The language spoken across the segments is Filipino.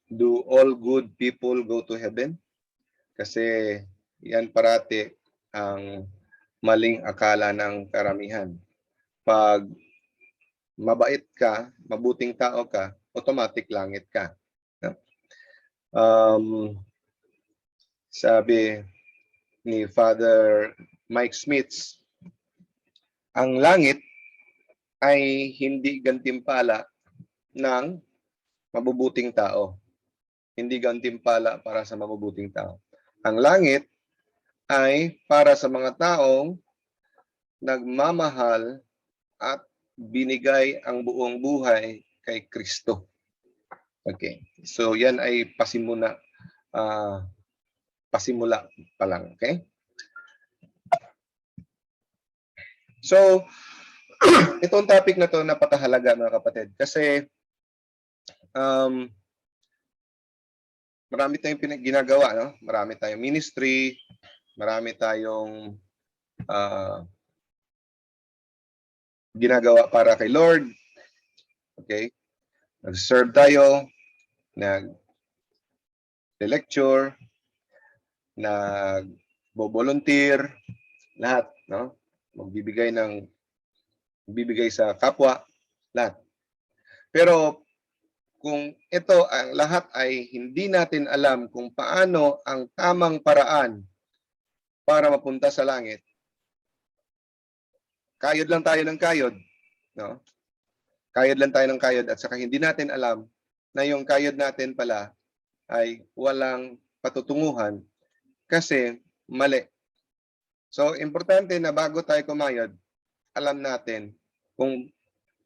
Do all good people go to heaven? Kasi yan parati ang maling akala ng karamihan. Pag mabait ka, mabuting tao ka, automatic langit ka. Sabi ni Father Mike Smith, ang langit ay hindi gantimpala ng mabubuting tao. Hindi gantimpala para sa mabubuting tao. Ang langit ay para sa mga taong nagmamahal at binigay ang buong buhay kay Kristo. Okay. So yan ay pasimula pa lang. Okay? So, itong topic na to napakahalaga mga kapatid kasi marami tayong ginagawa, no? Marami tayong ministry, marami tayong ginagawa para kay Lord. Okay? Nag-serve tayo, nag-lecture, nag-volunteer, lahat, no? Magbibigay sa kapwa, lahat. Pero kung ito ang lahat ay hindi natin alam kung paano ang tamang paraan para mapunta sa langit, kayod lang tayo ng kayod, no? Kayod lang tayo ng kayod at saka hindi natin alam na yung kayod natin pala ay walang patutunguhan kasi mali. So, importante na bago tayo kumayod, alam natin kung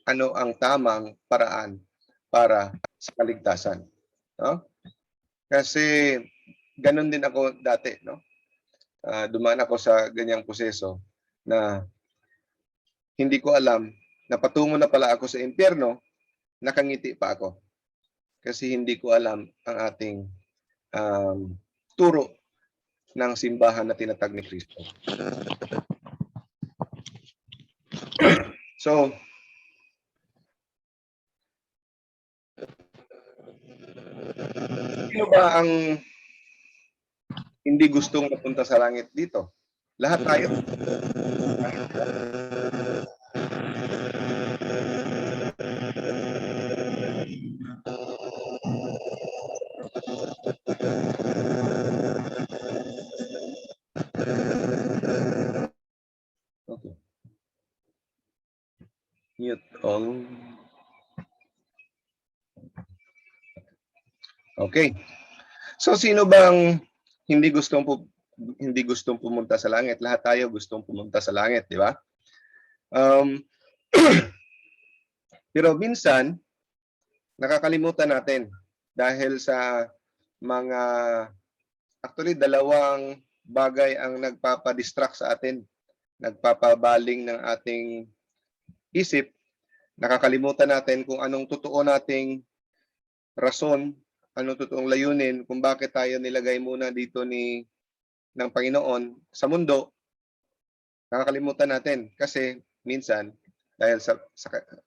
ano ang tamang paraan para sa kaligtasan. No? Kasi ganun din ako dati. No? Dumaan ako sa ganyang proseso na hindi ko alam na patungo na pala ako sa impyerno, nakangiti pa ako. Kasi hindi ko alam ang ating turo ng simbahan na tinatag ni Kristo. So, sino ba ang hindi gustong mapunta sa langit dito? Lahat tayo. Okay. Mute all. Okay. So sino bang hindi gustong pumunta sa langit? Lahat tayo gustong pumunta sa langit, di ba? Pero minsan nakakalimutan natin dahil sa mga actually dalawang bagay ang nagpapa-distract sa atin, nagpapabaling ng ating isip. Nakakalimutan natin kung anong totoo nating rason, anong totoong layunin kung bakit tayo nilagay muna dito ng Panginoon sa mundo. Nakakalimutan natin kasi minsan dahil sa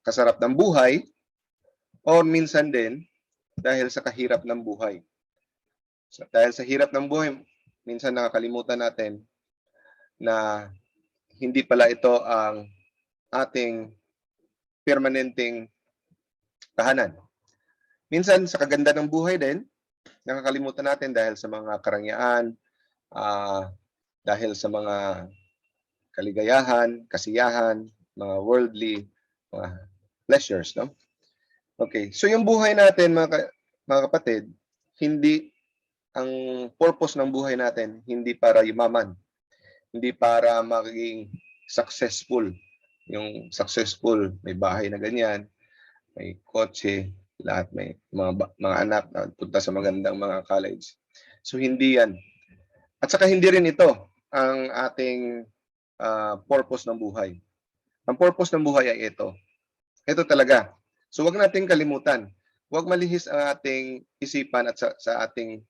kasarap ng buhay o minsan din dahil sa kahirap ng buhay. So, dahil sa hirap ng buhay, minsan nakakalimutan natin na hindi pala ito ang ating permanenteng tahanan. Minsan sa kaganda ng buhay din, nakakalimutan natin dahil sa mga karangyaan, dahil sa mga kaligayahan, kasiyahan, mga worldly pleasures, no? Okay, so yung buhay natin mga kapatid, hindi ang purpose ng buhay natin hindi para yumaman, hindi para maging successful. Yung successful, may bahay na ganyan, may kotse, lahat may mga anak na punta sa magandang mga college. So hindi yan. At saka hindi rin ito ang ating purpose ng buhay. Ang purpose ng buhay ay ito. Ito talaga. So wag nating kalimutan. Wag malihis ang ating isipan at sa ating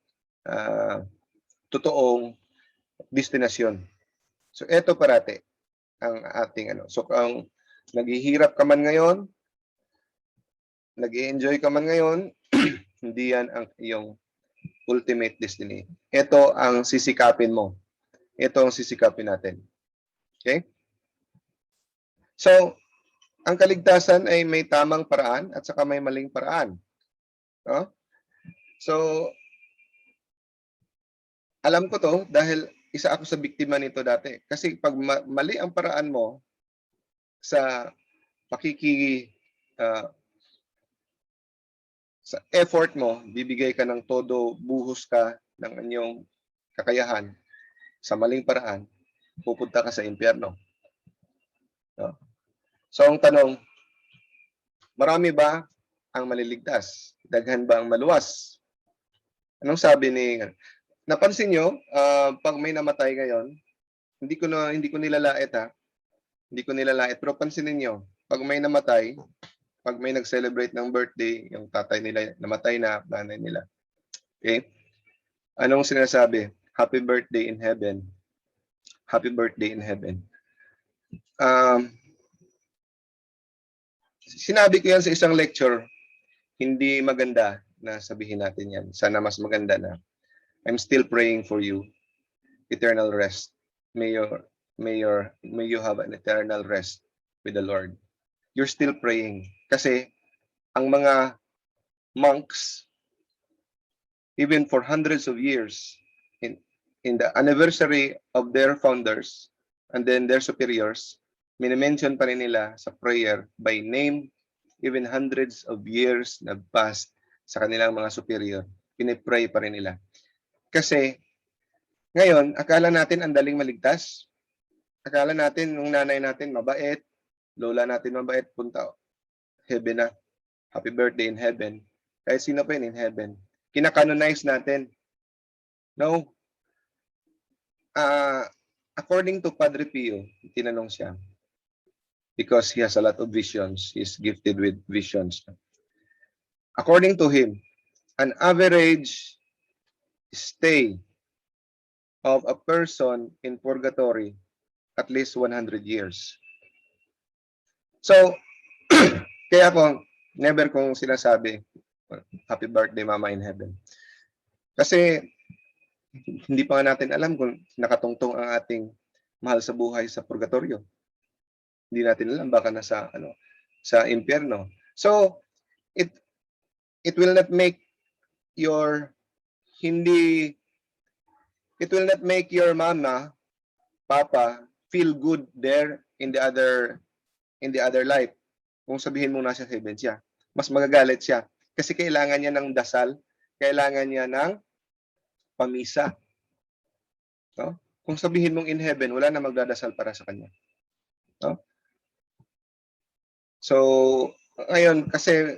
totoong destinasyon. So ito parati ang ating So ang naghihirap ka man ngayon, nag-i-enjoy ka man ngayon, Hindi yan ang iyong ultimate destiny. Ito ang sisikapin mo. Ito ang sisikapin natin. Okay? So, ang kaligtasan ay may tamang paraan at saka may maling paraan. No? So, alam ko to dahil isa ako sa biktima nito dati. Kasi pag mali ang paraan mo sa pakiki sa effort mo, bibigay ka ng todo, buhos ka ng inyong kakayahan sa maling paraan, pupunta ka sa impyerno. No? So ang tanong, marami ba ang maliligtas? Daghan ba ang maluwas? Anong sabi ni napansin nyo, pag may namatay ngayon, hindi ko nilalait ha. Hindi ko nilalait, pero pansinin niyo, pag may namatay, pag may nag-celebrate ng birthday, yung tatay nila namatay na, nanay nila. Okay? Anong sinasabi? Happy birthday in heaven. Happy birthday in heaven. Sinabi ko yan sa isang lecture, hindi maganda na sabihin natin yan. Sana mas maganda na I'm still praying for you. Eternal rest. May you have an eternal rest with the Lord. You're still praying. Kasi ang mga monks, even for hundreds of years, in the anniversary of their founders and then their superiors, minimension pa rin nila sa prayer by name, even hundreds of years na past sa kanilang mga superior. Pinipray pa rin nila. Kasi ngayon, akala natin ang daling maligtas. Akala natin nung nanay natin mabait, lola natin mabait, punta heaven na. Happy birthday in heaven. Kahit sino pa yun in heaven. Kinakanonize natin. No. According to Padre Pio, tinanong siya, because he has a lot of visions, he's gifted with visions. According to him, an average stay of a person in purgatory at least 100 years. So, kaya ako, never kong sinasabi, happy birthday mama in heaven. Kasi, hindi pa nga natin alam kung nakatungtong ang ating mahal sa buhay sa purgatorio. Hindi natin alam, baka nasa, sa impyerno. So, it will not make your, it will not make your mama, papa, feel good there in the other life. Kung sabihin mo nasa heaven siya, mas magagalit siya. Kasi kailangan niya ng dasal, kailangan niya ng pamisa. No? Kung sabihin mong in heaven, wala na magdadasal para sa kanya. No? So, ngayon, kasi,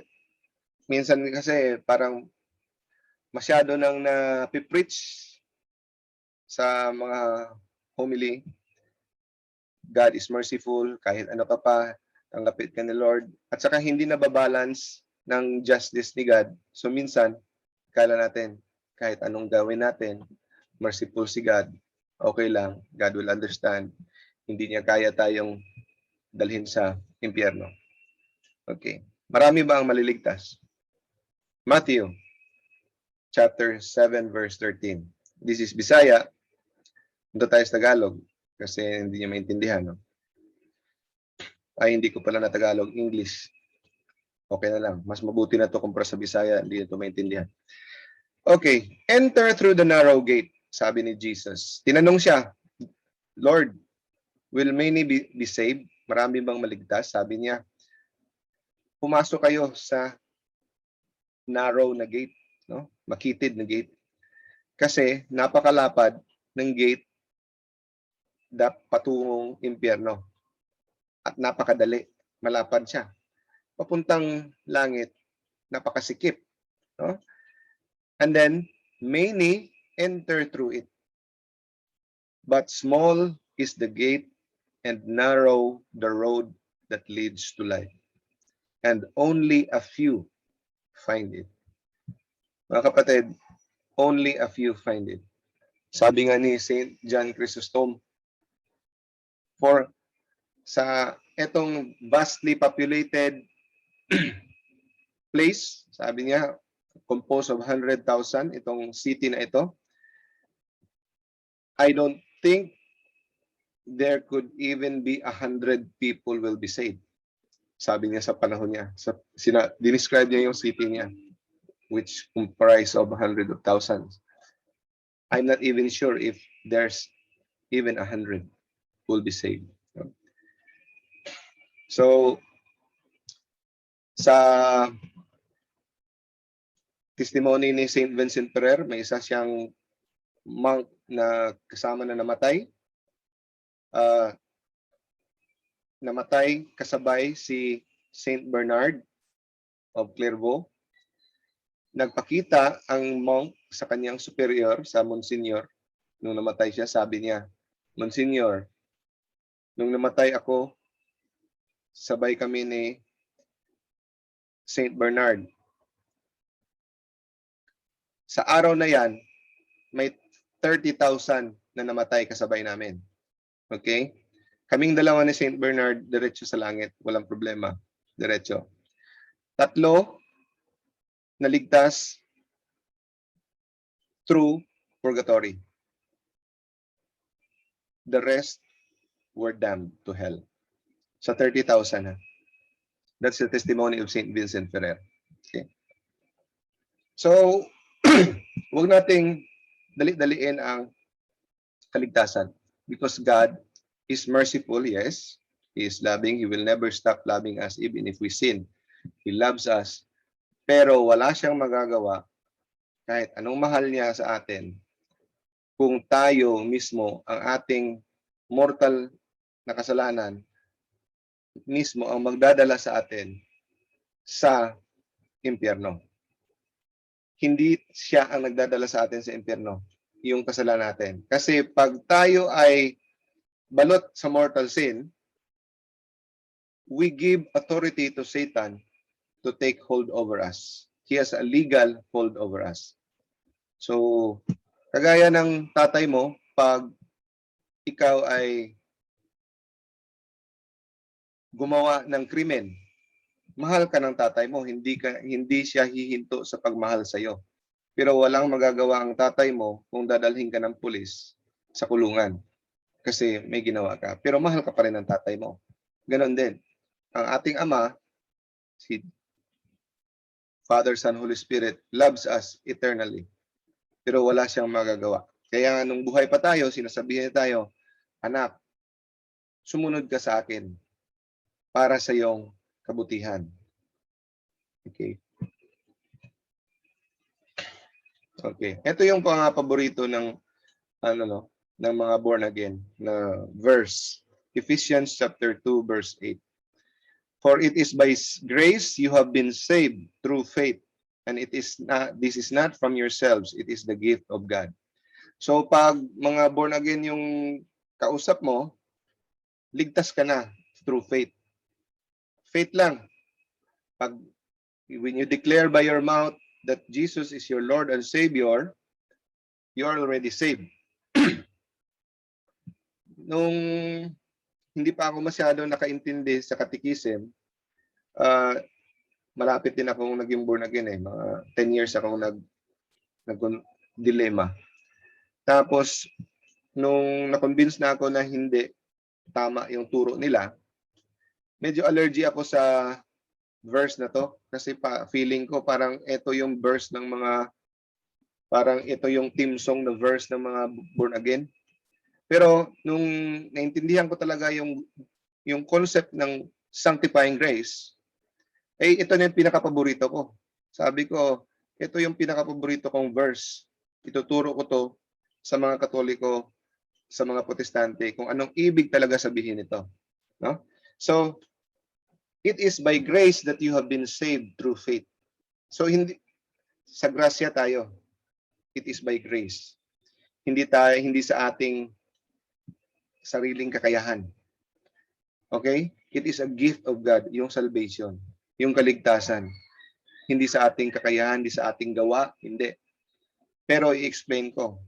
minsan kasi parang masyado nang na-preach sa mga homily. God is merciful, kahit ano ka pa, tanggapin ka ni Lord. At saka hindi nababalance ng justice ni God. So minsan, kala natin, kahit anong gawin natin, merciful si God, okay lang, God will understand. Hindi niya kaya tayong dalhin sa impyerno. Okay. Marami ba ang maliligtas? Matthew chapter 7 verse 13. This is Bisaya. Ito tayo sa Tagalog kasi hindi niya maintindihan. No? Ay, hindi ko pala na Tagalog, English. Okay na lang. Mas mabuti na to kumpara sa Bisaya, hindi ito maintindihan. Okay. Enter through the narrow gate, sabi ni Jesus. Tinanong siya, Lord, will many be saved? Marami bang maligtas? Sabi niya, pumasok kayo sa narrow na gate, no? Makitid na gate. Kasi napakalapad ng gate patungong impyerno. At napakadali, malapad siya. Papuntang langit, napakasikip. No? And then, many enter through it. But small is the gate and narrow the road that leads to life. And only a few find it. Mga kapatid, only a few find it. Sabi nga ni St. John Chrysostom, for sa etong vastly populated place, sabi niya, composed of 100,000 itong city na ito, I don't think there could even be 100 people will be saved. Sabi niya sa panahon niya. Describe niya yung city niya, which comprise of 100 of thousands. I'm not even sure if there's even 100 will be saved. So, sa testimony ni St. Vincent Ferrer, may isa siyang monk na kasama na namatay. Namatay kasabay si St. Bernard of Clairvaux. Nagpakita ang monk sa kanyang superior, sa Monsignor. Nung namatay siya, sabi niya, Monsignor, nung namatay ako, sabay kami ni St. Bernard. Sa araw na yan, may 30,000 na namatay kasabay namin. Okay? Kaming dalawa ni St. Bernard, diretso sa langit. Walang problema. Diretso. 3 naligtas through purgatory. The rest were damned to hell. Sa 30,000 ha. That's the testimony of St. Vincent Ferrer. Okay. So, huwag nating dali-daliin ang kaligtasan because God is merciful, yes. He is loving. He will never stop loving us even if we sin. He loves us. Pero wala siyang magagawa kahit anong mahal niya sa atin kung tayo mismo ang ating mortal na kasalanan mismo ang magdadala sa atin sa impyerno. Hindi siya ang nagdadala sa atin sa impyerno, yung kasalanan natin. Kasi pag tayo ay balot sa mortal sin, we give authority to Satan to take hold over us. He has a legal hold over us. So, kagaya ng tatay mo, pag ikaw ay gumawa ng krimen, mahal ka ng tatay mo, hindi siya hihinto sa pagmahal sa iyo. Pero walang magagawa ang tatay mo kung dadalhin ka ng pulis sa kulungan kasi may ginawa ka. Pero mahal ka pa rin ng tatay mo. Ganon din. Ang ating Ama, si Father, Son, Holy Spirit, loves us eternally. Pero wala siyang magagawa. Kaya nung buhay pa tayo, sinasabihin tayo, anak, sumunod ka sa akin para sa iyong kabutihan. Okay. Okay. Ito yung mga paborito ng ng mga born again na verse. Ephesians chapter 2 verse 8. For it is by grace you have been saved through faith, and this is not from yourselves, it is the gift of God. So pag mga born again yung kausap mo, ligtas ka na through faith. Faith lang. When you declare by your mouth that Jesus is your Lord and Savior, you are already saved. Nung hindi pa ako masyado nakaintindi sa katikism, malapit din akong naging born again eh. Mga 10 years akong nag-dilemma. Tapos, nung na-convince na ako na hindi tama yung turo nila, medyo allergy ako sa verse na to kasi feeling ko parang ito yung verse ng mga parang ito yung theme song na verse ng mga born again. Pero nung naintindihan ko talaga yung concept ng sanctifying grace, ito na yung pinaka-paborito ko. Sabi ko, ito yung pinaka-paborito kong verse. Ituturo ko to sa mga Katoliko, sa mga Protestante kung anong ibig talaga sabihin nito, no? So, it is by grace that you have been saved through faith. So hindi sa grasya tayo. It is by grace. Hindi sa ating sariling kakayahan. Okay? It is a gift of God, yung salvation, yung kaligtasan. Hindi sa ating kakayahan, hindi sa ating gawa, hindi. Pero i-explain ko.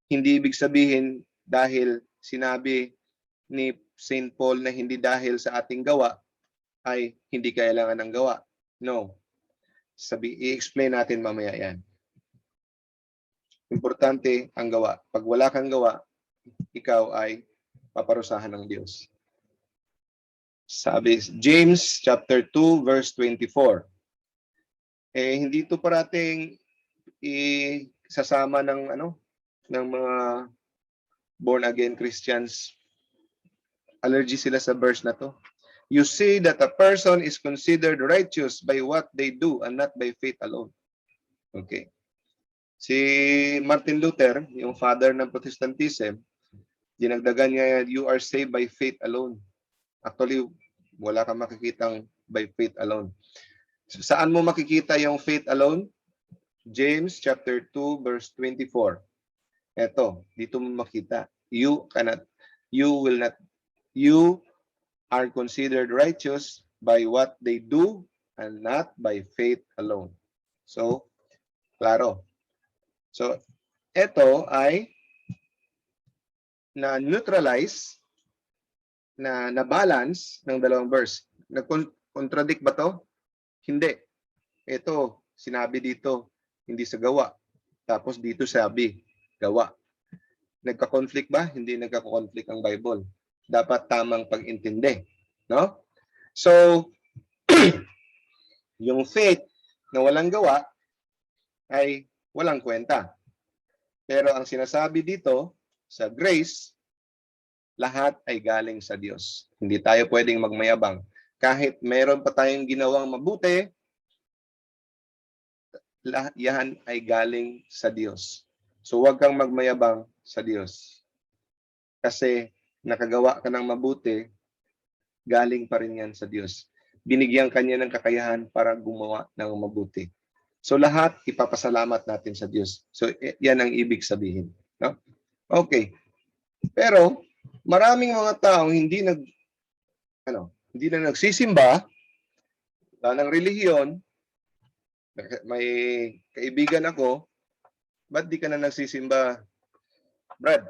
Hindi ibig sabihin dahil sinabi ni St. Paul na hindi dahil sa ating gawa ay hindi kailangan ng gawa. No. I-explain natin mamaya yan. Importante ang gawa. Pag wala kang gawa, ikaw ay paparusahan ng Diyos. Sabi, James chapter 2 verse 24. Hindi ito parating isasama ng ng mga born again Christians. Allergy sila sa verse na to. You see that a person is considered righteous by what they do and not by faith alone. Okay. Si Martin Luther, yung father ng Protestantism, dinagdagan niya, you are saved by faith alone. Actually, wala kang makikitang by faith alone. So, saan mo makikita yung faith alone? James chapter 2 verse 24. Eto, dito mo makita. You are considered righteous by what they do and not by faith alone. So, klaro. So, ito ay na-neutralize, na-balance ng dalawang verse. Nag-contradict ba to? Hindi. Ito, sinabi dito, hindi sa gawa. Tapos dito sabi, gawa. Nagka-conflict ba? Hindi nagka-conflict ang Bible. Dapat tamang pag-intindi. No? So, yung faith na walang gawa ay walang kwenta. Pero ang sinasabi dito, sa grace, lahat ay galing sa Diyos. Hindi tayo pwedeng magmayabang. Kahit meron pa tayong ginawang mabuti, lahat yan ay galing sa Diyos. So huwag kang magmayabang sa Diyos. Kasi nakagawa ka ng mabuti, galing pa rin yan sa Diyos. Binigyan ka niya ng kakayahan para gumawa ng mabuti. So lahat ipapasalamat natin sa Diyos. So yan ang ibig sabihin. No? Okay. Pero maraming mga taong hindi na nagsisimba ng relihiyon. May kaibigan ako, ba't di ka na nagsisimba, Brad?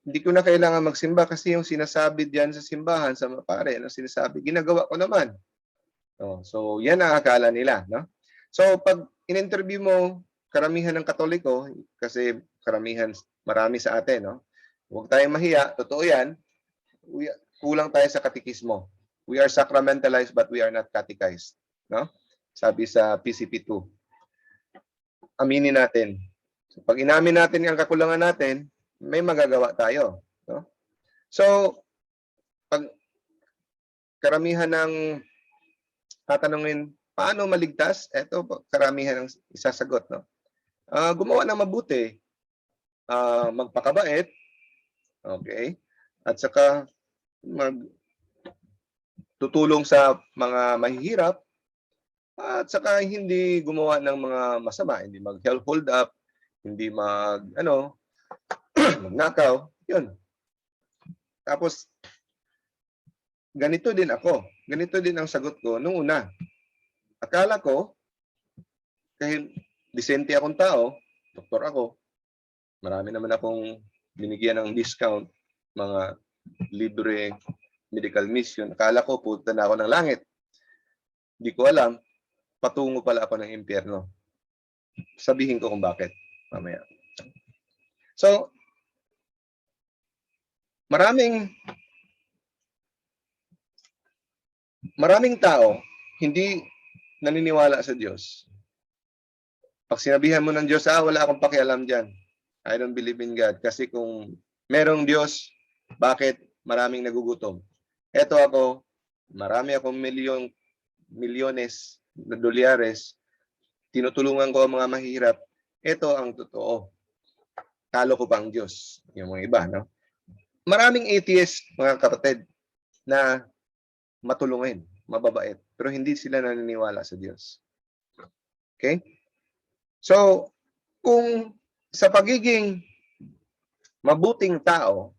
Hindi ko na kailangan magsimba kasi yung sinasabi diyan sa simbahan, sa pare, sinasabi, ginagawa ko naman. So, yan ang akala nila. No? So, pag in-interview mo karamihan ng Katoliko, kasi marami sa atin, no? Huwag tayong mahiya, totoo yan, kulang tayo sa katikismo. We are sacramentalized but we are not catechized. No? Sabi sa PCP2. Aminin natin. So, pag inamin natin ang kakulangan natin, may magagawa tayo. No? So, pag karamihan ng tatanungin, paano maligtas? Ito, karamihan ng isasagot. No? Gumawa ng mabuti. Magpakabait. Okay? At saka, tutulong sa mga mahihirap. At saka, hindi gumawa ng mga masama. Hindi mag-hold up. Hindi magnakaw. Yun. Tapos, ganito din ako. Ganito din ang sagot ko nung una. Akala ko, kahit disente akong tao, doktor ako, marami naman akong binigyan ng discount, mga libre medical mission. Akala ko, punta na ako ng langit. Hindi ko alam, patungo pala ako ng impyerno. Sabihin ko kung bakit mamaya. So, maraming tao hindi naniniwala sa Diyos. Pag sinabihan mo ng Diyos, wala akong pakialam dyan. I don't believe in God. Kasi kung merong Diyos, bakit maraming nagugutom? Eto ako, marami akong milyones na dolyares, tinutulungan ko ang mga mahirap. Ito ang totoo. Talo ko pa ang Diyos. Yung mga iba, no? Maraming atheist, mga kapatid, na matulungin, mababait, pero hindi sila naniniwala sa Diyos. Okay? So, kung sa pagiging mabuting tao,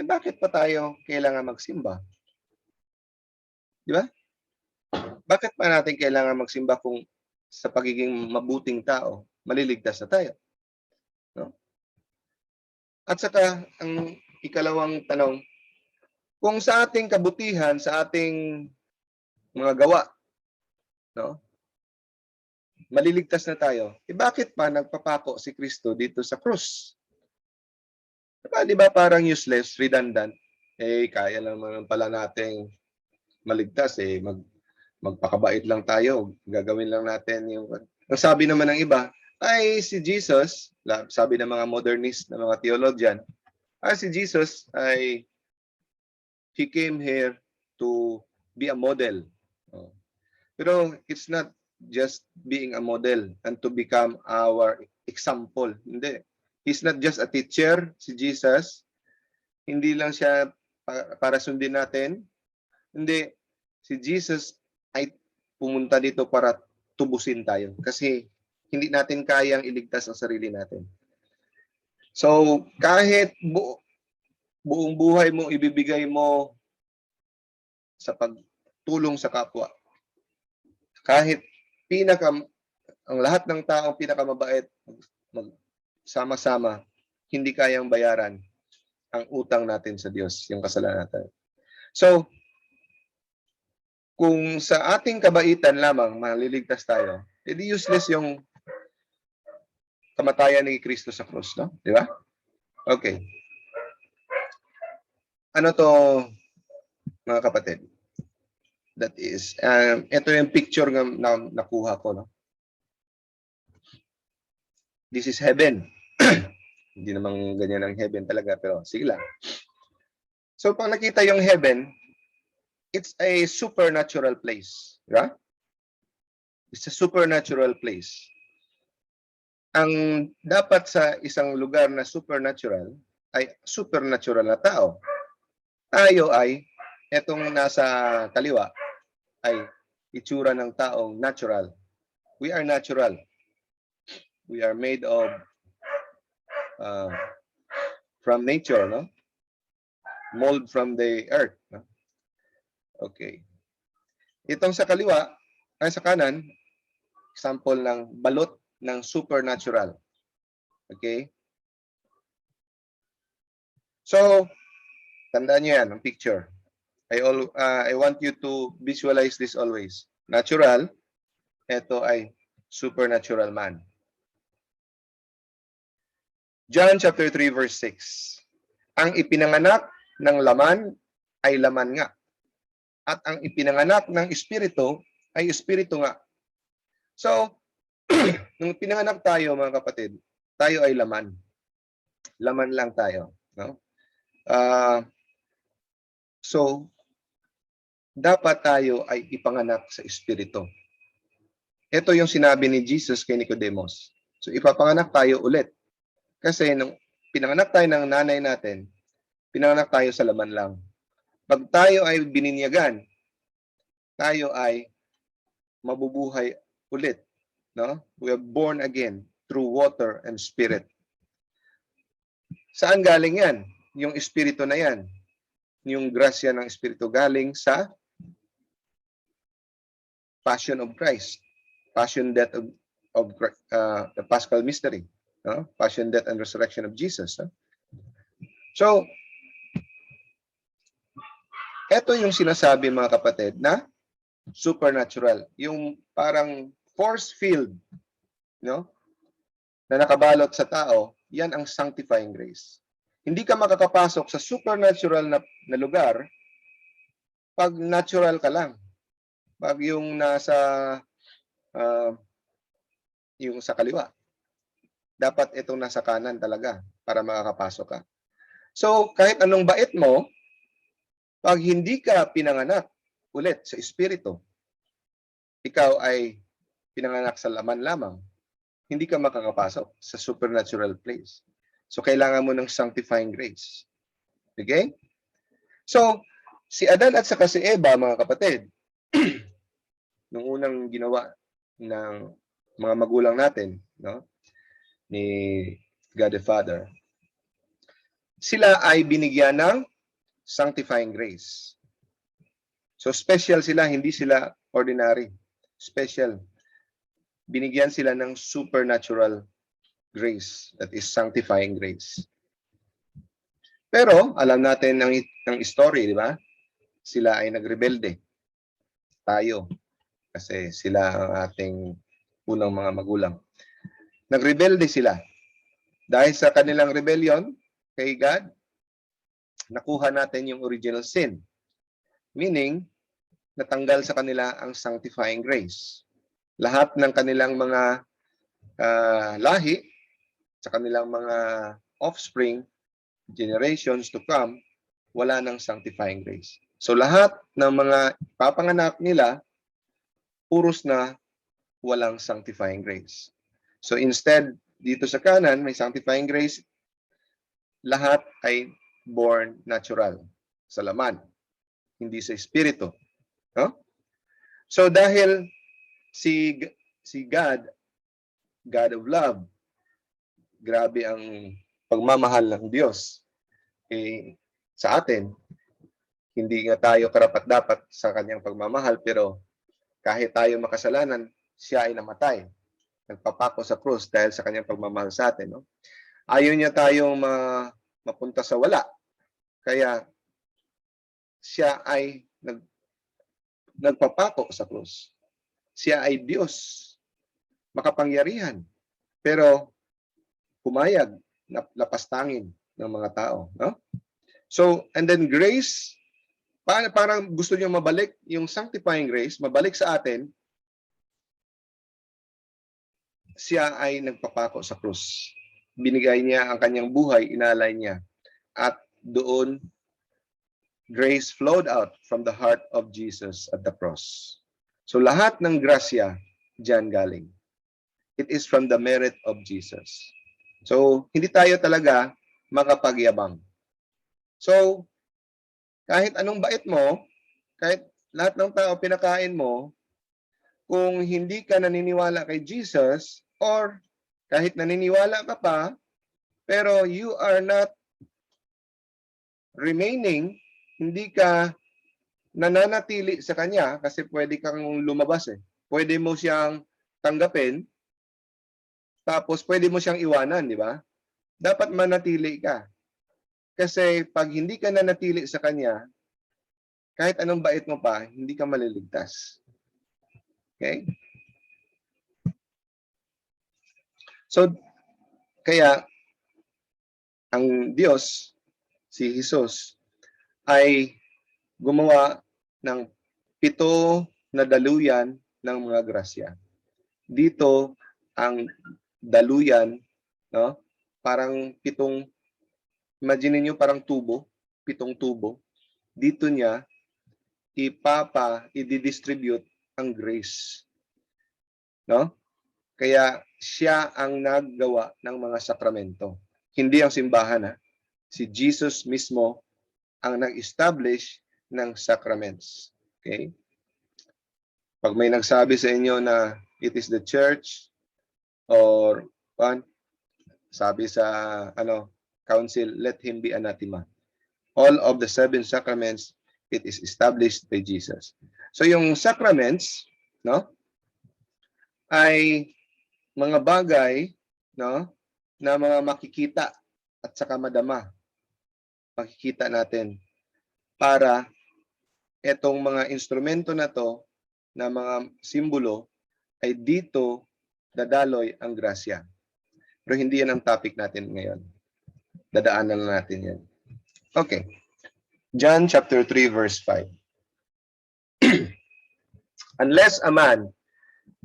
bakit pa tayo kailangan magsimba? Di ba? Bakit pa natin kailangan magsimba kung sa pagiging mabuting tao, maliligtas na tayo? No? At saka, ang ikalawang tanong, kung sa ating kabutihan, sa ating mga gawa, no? Maliligtas na tayo. Bakit pa nagpapako si Kristo dito sa krus? Di ba parang useless, redundant? Kaya naman pala nating maligtas magpakabait lang tayo. Gagawin lang natin yung ang sabi naman ng iba ay si Jesus, sabi ng mga modernist na mga theologian, si Jesus ay he came here to be a model. Pero it's not just being a model and to become our example. Hindi. He's not just a teacher, si Jesus. Hindi lang siya para sundin natin. Hindi. Si Jesus ay pumunta dito para tubusin tayo. Kasi hindi natin kayang iligtas ang sarili natin. So, kahit buong buhay mo ibibigay mo sa pagtulong sa kapwa. Kahit ang lahat ng taong pinakamabait magsama-sama, hindi kayang bayaran ang utang natin sa Diyos, yung kasalanan natin. So, kung sa ating kabaitan lamang maliligtas tayo, edi useless yung kamatayan ni Kristo sa krus, no? Di ba? Okay. Ano to, mga kapatid? That is, ito yung picture na nakuha ko, no? This is heaven. Hindi namang ganyan ang heaven talaga, pero sige lang. So, pag nakita yung heaven, it's a supernatural place. Right? It's a supernatural place. Ang dapat sa isang lugar na supernatural ay supernatural na tao. Tayo ay, etong nasa kaliwa, ay itsura ng taong natural. We are natural. We are made of from nature, no? Mold from the earth. No? Okay. Itong sa kaliwa, ay sa kanan, example ng balot ng supernatural. Okay? So, tandaan nyo yan, ang picture. I want you to visualize this always. Natural, ito ay supernatural man. John chapter 3 verse 6. Ang ipinanganak ng laman ay laman nga. At ang ipinanganak ng espiritu ay espiritu nga. So, nung pinanganak tayo mga kapatid, tayo ay laman. Laman lang tayo. No? So, dapat tayo ay ipanganak sa espiritu. Ito yung sinabi ni Jesus kay Nicodemus. So, ipapanganak tayo ulit. Kasi nung pinanganak tayo ng nanay natin, pinanganak tayo sa laman lang. Pag tayo ay bininyagan, tayo ay mabubuhay ulit. No? We are born again through water and spirit. Saan galing yan? Yung espiritu na yan. Yung grasya ng espiritu galing sa Passion of Christ. Passion, death of the Paschal mystery. No? Passion, death, and resurrection of Jesus. No? So, ito yung sinasabi mga kapatid na supernatural. Yung parang force field, no? Na nakabalot sa tao, yan ang sanctifying grace. Hindi ka makakapasok sa supernatural na lugar pag natural ka lang. Pag yung nasa yung sa kaliwa. Dapat itong nasa kanan talaga para makakapasok ka. So, kahit anong bait mo, pag hindi ka pinanganak ulit sa espiritu, ikaw ay pinanganak sa laman lamang, hindi ka makakapasok sa supernatural place. So, kailangan mo ng sanctifying grace. Okay? So, si Adan at saka si Eva, mga kapatid, nung unang ginawa ng mga magulang natin, no? Ni God the Father, sila ay binigyan ng sanctifying grace. So, special sila, hindi sila ordinary. Special. Binigyan sila ng supernatural grace, that is sanctifying grace. Pero, alam natin ang story, di ba? Sila ay nagrebelde. Tayo. kasi sila ang ating unang mga magulang. Nagrebelde sila. Dahil sa kanilang rebellion kay God, nakuha natin yung original sin. Meaning, natanggal sa kanila ang sanctifying grace. Lahat ng kanilang mga lahi, sa kanilang mga offspring, generations to come, wala ng sanctifying grace. So lahat ng mga papanganak nila, puros na walang sanctifying grace. So instead, dito sa kanan, may sanctifying grace, lahat ay born natural, sa laman, hindi sa espiritu. No? So dahil si God, God of love, grabe ang pagmamahal ng Diyos sa atin. Hindi nga tayo karapat-dapat sa kanyang pagmamahal, pero kahit tayo makasalanan, siya ay namatay. Nagpapako sa krus dahil sa kanyang pagmamahal sa atin. No? Ayaw niya tayong mapunta sa wala. Kaya siya ay nagpapako sa krus. Siya ay Diyos, makapangyarihan, pero pumayag na lapastangin ng mga tao. No? So, and then grace, parang gusto niyo mabalik yung sanctifying grace, mabalik sa atin, siya ay nagpapako sa krus. Binigay niya ang kanyang buhay, inalay niya. At doon, grace flowed out from the heart of Jesus at the cross. So lahat ng grasya, diyan galing. It is from the merit of Jesus. So, hindi tayo talaga makapagyabang. So, kahit anong bait mo, kahit lahat ng tao pinakain mo, kung hindi ka naniniwala kay Jesus, or kahit naniniwala ka pa, pero you are not remaining, hindi ka nananatili sa Kanya, kasi pwede kang lumabas eh. Pwede mo siyang tanggapin, tapos pwede mo siyang iwanan, di ba? Dapat manatili ka. Kasi pag hindi ka nanatili sa Kanya, kahit anong bait mo pa, hindi ka maliligtas. Okay? So, kaya, ang Diyos, si Jesus, ay gumawa ng 7 na daluyan ng mga grasya. Dito, ang daluyan, no? Parang 7, imagine niyo parang tubo, 7 tubo. Dito niya, i-distribute ang grace. No? Kaya siya ang naggawa ng mga sakramento. Hindi ang simbahan, ha? Si Jesus mismo ang nag-establish ng sacraments. Okay? Pag may nagsabi sa inyo na it is the church or sabi sa council, let him be anathema. All of the 7 sacraments, it is established by Jesus. So yung sacraments, no, ay mga bagay, no, na mga makikita at saka madama. Makikita natin para etong mga instrumento na to, na mga simbolo, ay dito dadaloy ang grasya. Pero hindi yan ang topic natin ngayon. Dadaanan natin yan. Okay. John chapter 3 verse 5. Unless a man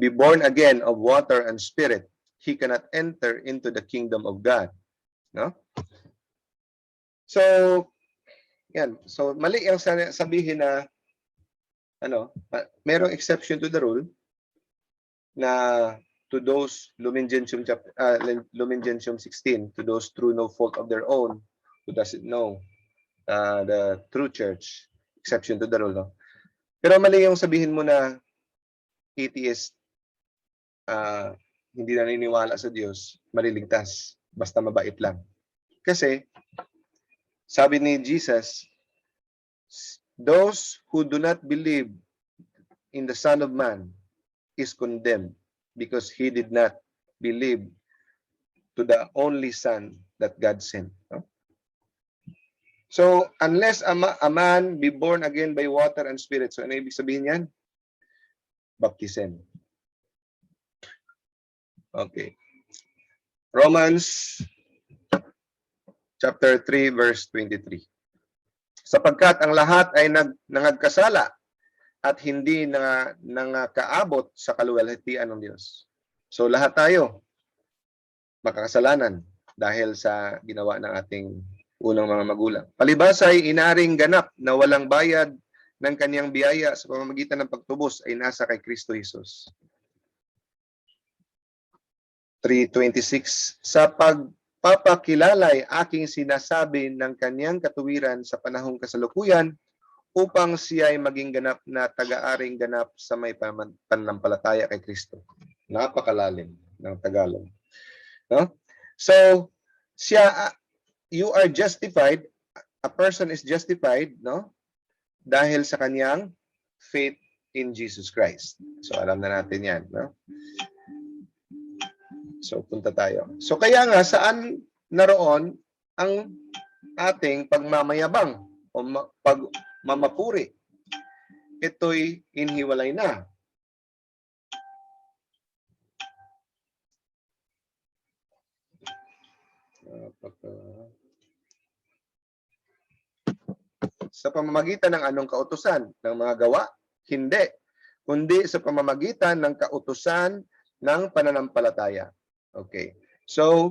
be born again of water and spirit, he cannot enter into the kingdom of God. No? So, yan. So, mali ang sabihin na merong exception to the rule na to those Lumen Gentium 16, to those through no fault of their own, who doesn't know the true church, exception to the rule. No? Pero mali yung sabihin mo na atheist, hindi naniniwala sa Diyos, maliligtas, basta mabait lang. Kasi, sabi ni Jesus, those who do not believe in the Son of Man is condemned because he did not believe to the only Son that God sent. No? So, unless a man be born again by water and spirit, so ano ibig sabihin yan? baptism. Okay. Romans chapter 3 verse 23. Sapagkat ang lahat ay nangagkasala at hindi nangakaabot sa kaluwalhatian ng Diyos. So lahat tayo makakasalanan dahil sa ginawa ng ating unang mga magulang. Palibhas ay inaring ganap na walang bayad ng kaniyang biyaya sa pamamagitan ng pagtubos ay nasa kay Kristo Jesus. 3:26 Sa pagpapakilala ay aking sinasabi ng kaniyang katuwiran sa panahong kasalukuyan upang siya ay maging ganap na taga-aring ganap sa may pananampalataya kay Kristo. Napakalalim ng Tagalog. No? So, you are justified, a person is justified, no? Dahil sa kaniyang faith in Jesus Christ. So, alam na natin yan, no? So, punta tayo. So, kaya nga, saan naroon ang ating pagmamayabang o pagmamapuri? Ito'y inhiwalay na. Sa pamamagitan ng anong kautusan? Ng mga gawa? Hindi. Kundi sa pamamagitan ng kautusan ng pananampalataya. Okay. So,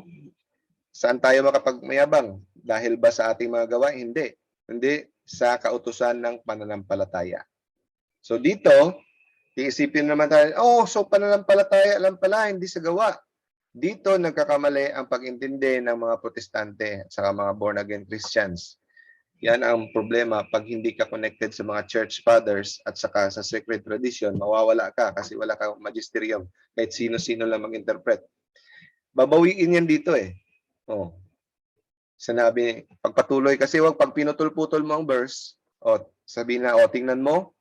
saan tayo makapagmayabang? Dahil ba sa ating mga gawa? Hindi. Hindi sa kautusan ng pananampalataya. So, dito, iisipin naman tayo, so pananampalataya lang pala, hindi sa gawa. Dito nagkakamali ang pag-intindi ng mga protestante at saka mga born-again Christians. Yan ang problema pag hindi ka connected sa mga church fathers at saka sa sacred tradition, mawawala ka kasi wala kang magisterium. Kahit sino-sino lang mag-interpret. Babawiin yan dito eh. Sinabi, pagpatuloy kasi wag pag pinutol-putol mo ang verse, sabihin na, tingnan mo,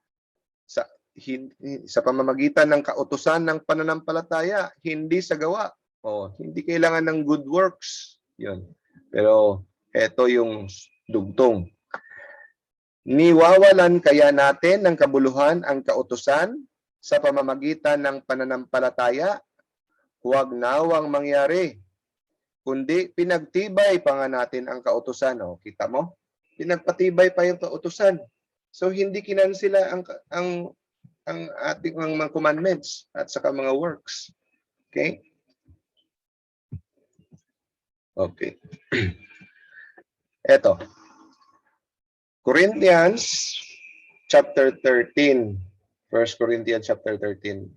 sa pamamagitan ng kautusan ng pananampalataya, hindi sa gawa. Hindi kailangan ng good works. Yun. Pero ito yung dugtong. Niwawalan kaya natin ng kabuluhan ang kautusan sa pamamagitan ng pananampalataya? Huwag nawang mangyari. Kundi pinagtibay pa nga natin ang kautusan. Kita mo? Pinagpatibay pa yung kautusan. So hindi kinansila ang ating mga commandments at saka mga works. Okay? Okay. Eto. Corinthians chapter 13. 1 Corinthians chapter 13.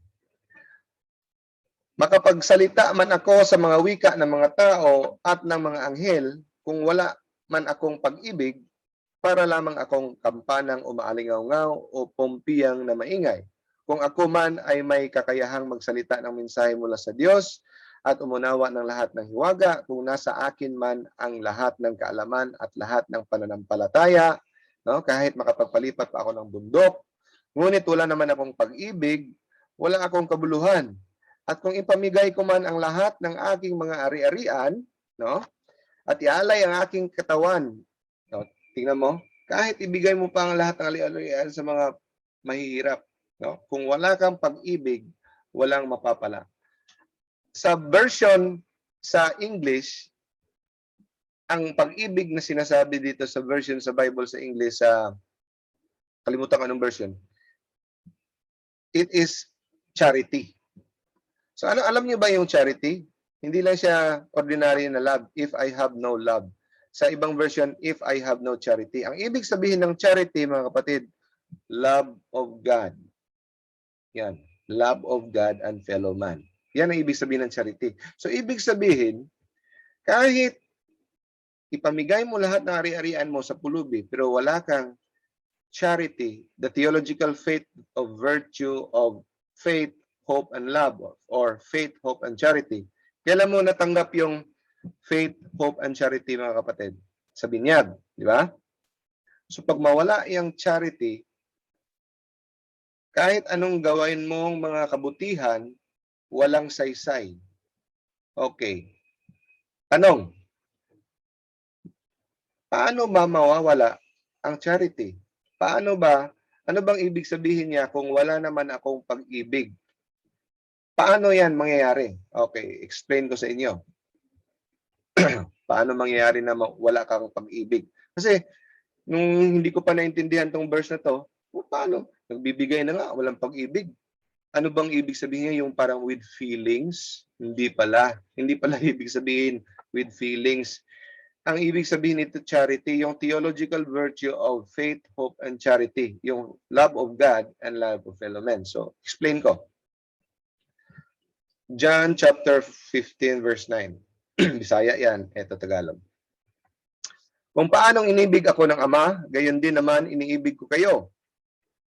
Makapagsalita man ako sa mga wika ng mga tao at ng mga anghel, kung wala man akong pag-ibig, para lamang akong kampanang umaalingaw-ngaw o pompiyang na maingay. Kung ako man ay may kakayahang magsalita ng mensahe mula sa Diyos at umunawa ng lahat ng hiwaga, kung nasa akin man ang lahat ng kaalaman at lahat ng pananampalataya, no? Kahit makapagpalipat pa ako ng bundok, ngunit wala naman akong pag-ibig, wala akong kabuluhan. At kung ipamigay ko man ang lahat ng aking mga ari-arian, no? At ialay ang aking katawan, no? Tingnan mo, kahit ibigay mo pa ang lahat ng ari-arian sa mga mahihirap, no? Kung wala kang pag-ibig, walang mapapala. Sa version sa English, ang pag-ibig na sinasabi dito sa version sa Bible sa English, kalimutan ko anong version, it is charity. So alam niyo ba yung charity? Hindi lang siya ordinary na love, if I have no love. Sa ibang version, if I have no charity. Ang ibig sabihin ng charity, mga kapatid, love of God. Yan. Love of God and fellow man. Yan ang ibig sabihin ng charity. So ibig sabihin, kahit ipamigay mo lahat ng ari-arian mo sa pulubi, pero wala kang charity, the theological faith of virtue of faith, hope, and love, or faith, hope, and charity. Kailan mo natanggap yung faith, hope, and charity, mga kapatid? Sa binyag, di ba? So pag mawala yung charity, kahit anong gawin mong mga kabutihan, walang saysay. Okay. Tanong, paano ba mawawala ang charity? Paano ba Ano bang ibig sabihin niya kung wala naman akong pag-ibig? Paano yan mangyayari? Okay, explain ko sa inyo. Paano mangyayari na wala kang pag-ibig? Kasi, nung hindi ko pa naintindihan tong verse na to, paano? Nagbibigay na nga, walang pag-ibig. Ano bang ibig sabihin niya? Yung parang with feelings? Hindi pala. Hindi pala ibig sabihin with feelings. Ang ibig sabihin nito, charity, yung theological virtue of faith, hope, and charity. Yung love of God and love of fellow men. So, explain ko. John chapter 15 verse 9. Bisaya yan, eto Tagalog. Kung paanong inibig ako ng Ama, gayon din naman iniibig ko kayo.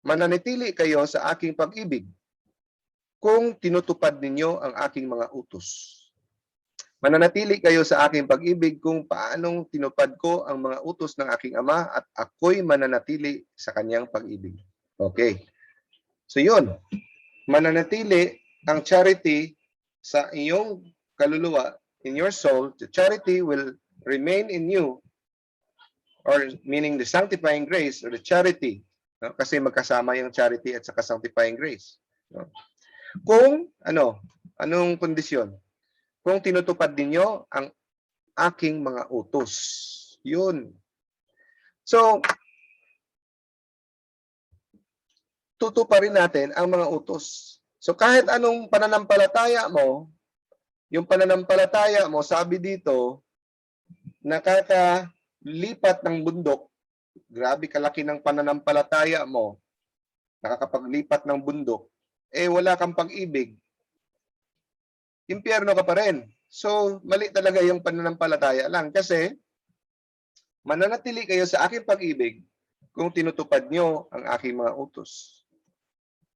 Mananatili kayo sa aking pag-ibig kung tinutupad ninyo ang aking mga utos. Mananatili kayo sa aking pag-ibig kung paanong tinupad ko ang mga utos ng aking Ama at ako'y mananatili sa kanyang pag-ibig. Okay. So yun, mananatili ang charity sa iyong kaluluwa, in your soul, the charity will remain in you, or meaning the sanctifying grace or the charity, no? Kasi magkasama yung charity at saka sanctifying grace. No? Kung anong kondisyon? Kung tinutupad ninyo ang aking mga utos. Yun. So, tutuparin natin ang mga utos. So kahit anong pananampalataya mo, yung pananampalataya mo, sabi dito, nakakalipat ng bundok. Grabe kalaki ng pananampalataya mo, nakakapaglipat ng bundok, wala kang pag-ibig, impyerno ka pa rin. So, mali talaga yung pananampalataya lang kasi mananatili kayo sa aking pag-ibig kung tinutupad nyo ang aking mga utos.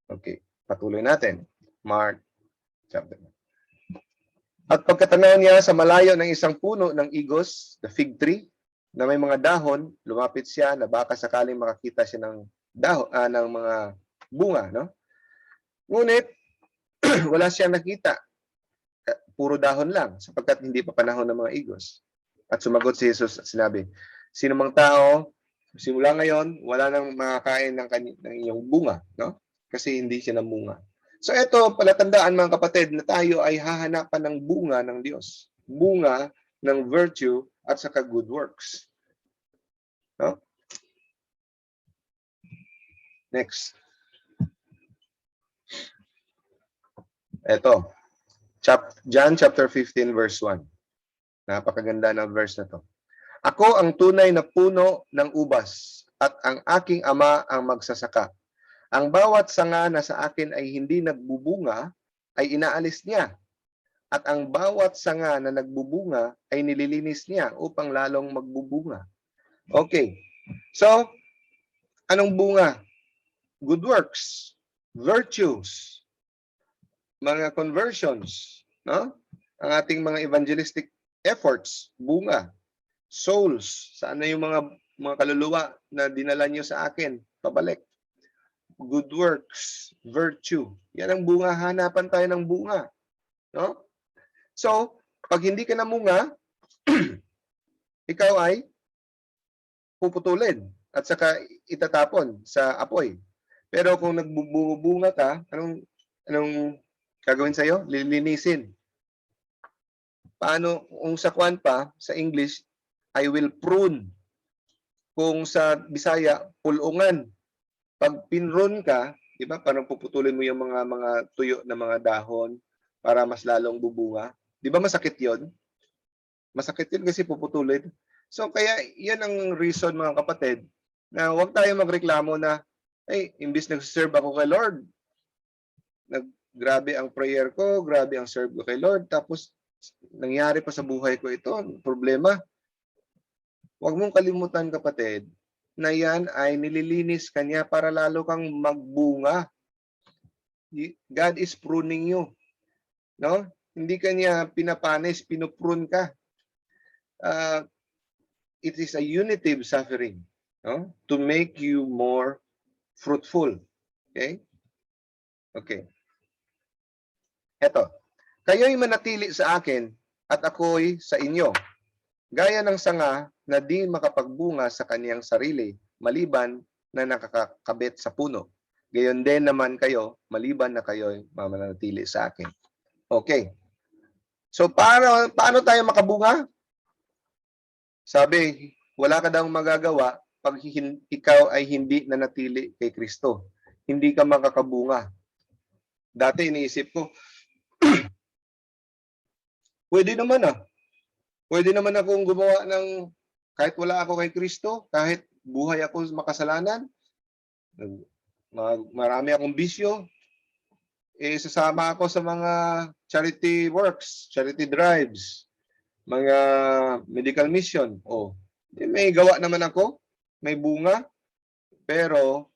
Okay, patuloy natin. Mark chapter 1. At pagkatanaw niya sa malayo ng isang puno ng igos, the fig tree, na may mga dahon, lumapit siya na baka sakaling makakita siya ng dahon, ng mga bunga, no? Ngunit wala siyang nakita. Puro dahon lang sapagkat hindi pa panahon ng mga igos. At sumagot si Jesus at sinabi, sino mang tao simula ngayon wala nang makakain ng iyong bunga, no? Kasi hindi siya namunga. So ito, palatandaan mga kapatid, na tayo ay hahanapan ng bunga ng Diyos. Bunga ng virtue at saka good works. No? Next. Ito. John chapter 15 verse 1. Napakaganda ng verse na to. Ako ang tunay na puno ng ubas at ang aking Ama ang magsasaka. Ang bawat sanga na sa akin ay hindi nagbubunga ay inaalis niya. At ang bawat sanga na nagbubunga ay nililinis niya upang lalong magbubunga. Okay. So, anong bunga? Good works, virtues, mga conversions, no? Ang ating mga evangelistic efforts, bunga, souls, saan na yung mga kaluluwa na dinala niyo sa akin, pabalik. Good works, virtue. Yan ang bunga, hanapan tayo ng bunga. No? So, pag hindi ka namunga, ikaw ay puputulin at saka itatapon sa apoy. Pero kung nagbubunga ka, anong gagawin sa'yo? Lilinisin. Paano, kung sa kwan pa, sa English, I will prune. Kung sa Bisaya, pulungan. Pag pinrun ka, di ba, parang puputulin mo yung mga tuyo na mga dahon para mas lalong bubunga. Di ba masakit yon? Masakit yun kasi puputulin. So kaya yan ang reason mga kapatid na huwag tayo magreklamo na ay, imbis nag-serve ako kay Lord, grabe ang prayer ko, grabe ang serve ko kay Lord, tapos nangyari pa sa buhay ko ito, problema. Huwag mong kalimutan kapatid, na yan ay nililinis kanya para lalo kang magbunga. God is pruning you. No? Hindi kanya pinapanis, pinuprune ka. It is a unitive suffering, no? To make you more fruitful. Okay? Okay. Eto. Kayo'y manatili sa akin at ako'y sa inyo. Gaya ng sanga na di makapagbunga sa kaniyang sarili, maliban na nakakabit sa puno. Gayon din naman kayo, maliban na kayo'y mamanatili sa akin. Okay. So, paano tayo makabunga? Sabi, wala ka daw magagawa pag ikaw ay hindi nanatili kay Kristo. Hindi ka makakabunga. Dati iniisip ko, pwede naman Pwede naman akong gumawa ng kahit wala ako kay Kristo, kahit buhay ako makasalanan, marami akong bisyo, sasama ako sa mga charity works, charity drives, mga medical mission. May gawa naman ako, may bunga, pero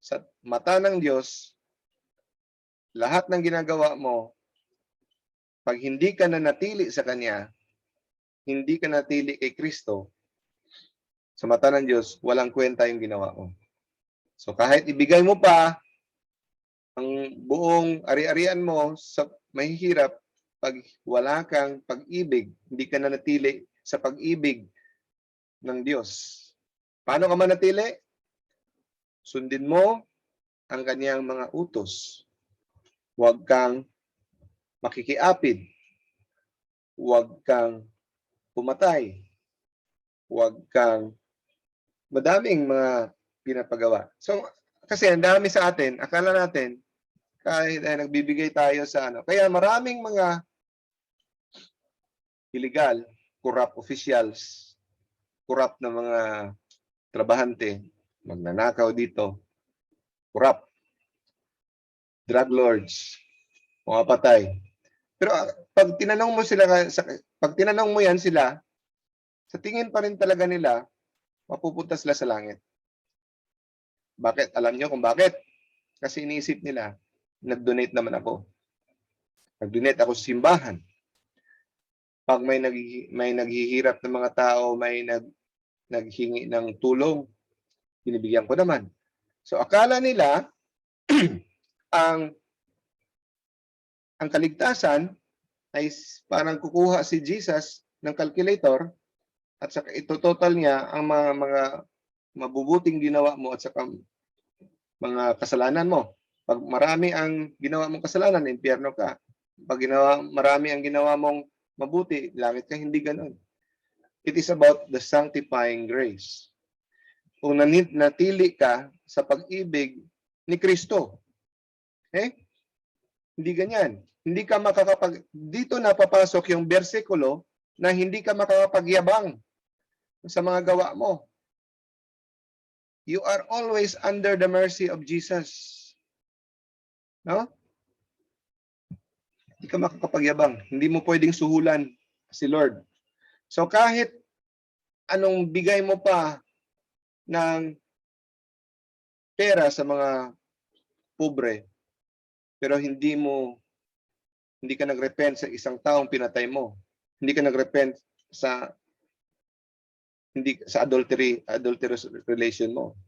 sa mata ng Diyos, lahat ng ginagawa mo, pag hindi ka nanatili sa Kanya, hindi ka natili kay Kristo, sa mata ng Diyos, walang kwenta yung ginawa mo. So kahit ibigay mo pa ang buong ari-arian mo sa mahihirap, pag wala kang pag-ibig, hindi ka nanatili sa pag-ibig ng Diyos. Paano ka manatili? Sundin mo ang Kanyang mga utos. Huwag kang makikiapid. Huwag kang pumatay. Huwag kang madaming mga pinapagawa. So, kasi ang dami sa atin, akala natin, kahit nagbibigay tayo sa Kaya maraming mga illegal, corrupt officials, corrupt na mga trabahante, magnanakaw dito, corrupt, drug lords, mga patay. Pero pag tinanong mo yan sila, sa tingin pa rin talaga nila, mapupunta sila sa langit. Bakit? Alam niyo kung bakit? Kasi iniisip nila, nag-donate naman ako. Nag-donate ako sa simbahan. Pag may naghihirap ng mga tao, may naghingi ng tulong, binibigyan ko naman. So akala nila ang kaligtasan ay parang kukuha si Jesus ng calculator at saka ito-total niya ang mga mabubuting ginawa mo at saka mga kasalanan mo. Pag marami ang ginawa mong kasalanan, impyerno ka. Pag marami ang ginawa mong mabuti, langit ka. Hindi ganoon. It is about the sanctifying grace. Kung natili ka sa pag-ibig ni Kristo. Hindi ganyan. Hindi ka dito napapasok yung bersikulo na hindi ka makakapagyabang sa mga gawa mo. You are always under the mercy of Jesus. No? Hindi ka makakapagyabang. Hindi mo pwedeng suhulan si Lord. So kahit anong bigay mo pa ng pera sa mga pobre, pero hindi ka nagrepent sa isang taong pinatay mo. Hindi ka nagrepent sa adulterous relation mo.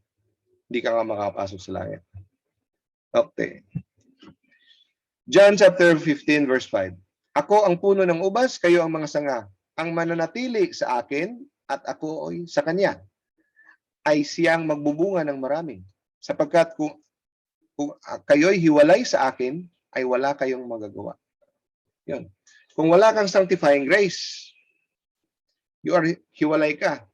Hindi ka nga makapasok sa langit. Okay. John chapter 15 verse 5. Ako ang puno ng ubas, kayo ang mga sanga. Ang mananatili sa akin at ako ay sa kanya ay siyang magbubunga ng marami. Sapagkat kung kayo'y hiwalay sa akin, ay wala kayong magagawa. Yun. Kung wala kang sanctifying grace, hiwalay ka.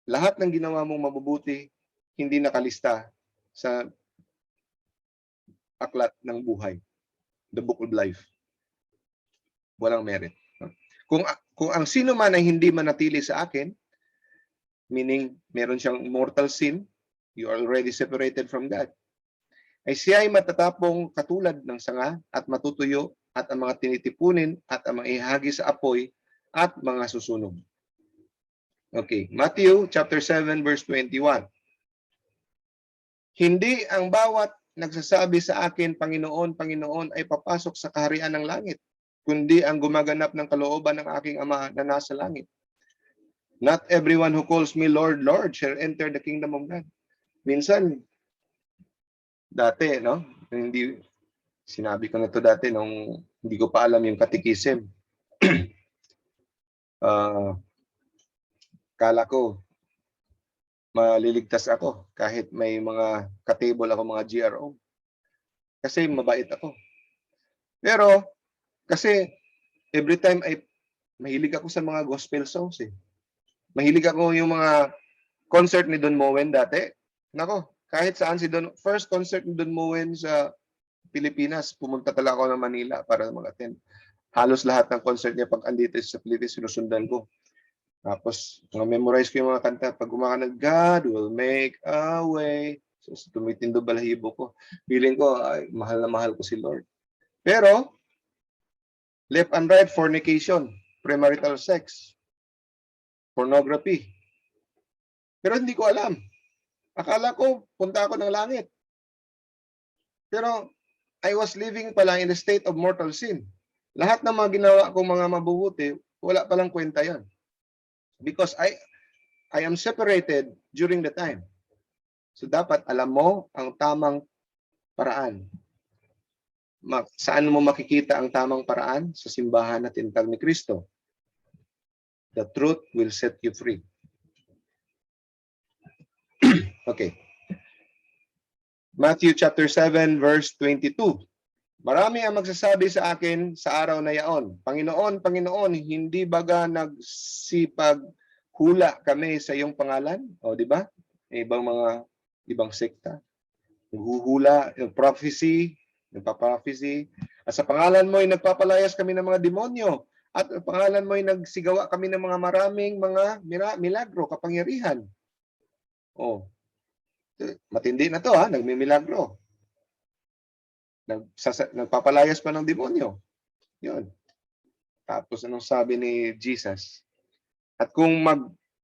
Lahat ng ginawa mong mabubuti, hindi nakalista sa aklat ng buhay. The book of life. Walang merit. Kung ang sino man ay hindi manatili sa akin, meaning meron siyang mortal sin, you are already separated from God, ay siya ay matatapong katulad ng sanga at matutuyo at ang mga tinitipunin at ang mga ihagi sa apoy at mga susunog. Okay, Matthew chapter 7 verse 21. Hindi ang bawat nagsasabi sa akin, Panginoon, Panginoon, ay papasok sa kaharian ng langit, kundi ang gumaganap ng kalooban ng aking Ama na nasa langit. Not everyone who calls me Lord, Lord shall enter the kingdom of God. Minsan, dati, sinabi ko na to dati nung hindi ko pa alam yung katikisim. Kala ko, maliligtas ako kahit may mga katable ako, mga GRO. Kasi mabait ako. Pero, kasi every time ay mahilig ako sa mga gospel songs eh. Mahilig ako yung mga concert ni Don Moen dati. Nako, kahit saan si Don, first concert ni Don Moen sa Pilipinas, pumunta talaga ako ng Manila para mag-attend. Halos lahat ng concert niya pag andito sa Pilipinas, sinusundan ko. Tapos, memorize ko yung mga kanta. Pag kumakanta, God will make a way. So, tumitindo balahibo ko. Feeling ko, ay, mahal na mahal ko si Lord. Pero, left and right, fornication, premarital sex, pornography. Pero hindi ko alam. Akala ko, punta ako ng langit. Pero, I was living pala in a state of mortal sin. Lahat ng mga ginawa kong mga mabubuti, wala palang kwenta yan. Because I am separated during the time. So, dapat alam mo ang tamang paraan. Saan mo makikita ang tamang paraan? Sa simbahan na tinatag ni Kristo. The truth will set you free. Okay. Matthew chapter 7 verse 22. Marami ang magsasabi sa akin sa araw na yaon, Panginoon, Panginoon, hindi baga nagsipag-hula kami sa iyong pangalan? O, di ba? Ibang sekta. Naghuhula, prophecy, nagpa-prophecy. At sa pangalan mo ay nagpapalayas kami ng mga demonyo. At sa pangalan mo ay nagsigawa kami ng mga maraming mga milagro, kapangyarihan. Oh, matindi na to ha, nagmimilagro. Nagpapalayas pa ng demonyo. Yun. Tapos anong sabi ni Jesus? At kung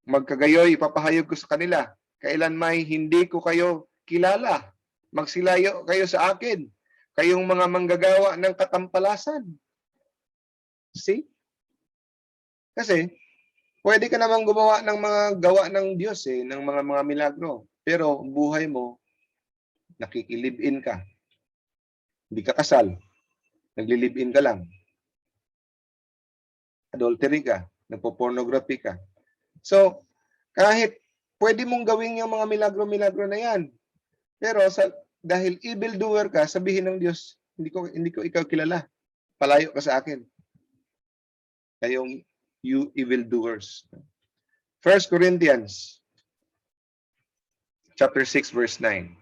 magkagayoy, ipapahayag ko sa kanila, kailan may hindi ko kayo kilala. Magsilayo kayo sa akin. Kayong mga manggagawa ng katampalasan. See? Kasi, pwede ka namang gumawa ng mga gawa ng Diyos ng mga milagro. Pero buhay mo, nakikilive-in ka. Hindi ka kasal. Nagli-live-in ka lang. Adultery ka. Nagpo-pornography ka. So, kahit pwede mong gawin yung mga milagro-milagro na yan. Pero dahil evil doer ka, sabihin ng Diyos, hindi ko ikaw kilala. Palayo ka sa akin. Kayong you evil doers. 1 Corinthians chapter 6 verse 9.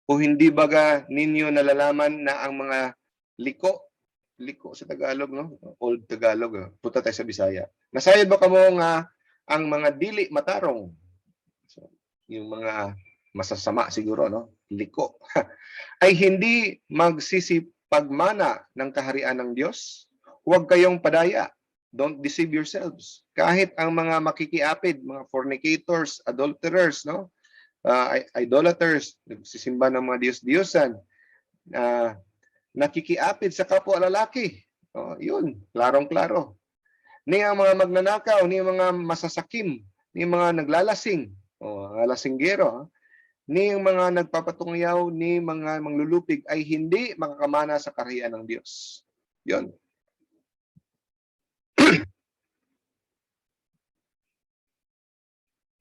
O hindi baga ninyo nalalaman na ang mga liko sa Tagalog, no? Old Tagalog. Punta tayo sa Bisaya. Nasayod ba kamo nga ang mga dili matarong? So, yung mga masasama siguro, no? Liko. Ay hindi magsisipagmana ng kaharian ng Diyos. Huwag kayong padaya. Don't deceive yourselves. Kahit ang mga makikiapid, mga fornicators, adulterers, no? Idolaters, nagsisimba ng mga Diyos-Diyosan, nakikiapid sa kapwa lalaki. Yun, klarong-klaro. Ni ang mga magnanakaw, ni mga masasakim, ni mga naglalasing, lasinggero, ni ang mga nagpapatungyaw, ni mga manglulupig ay hindi makakamana sa kaharian ng Diyos. Yun.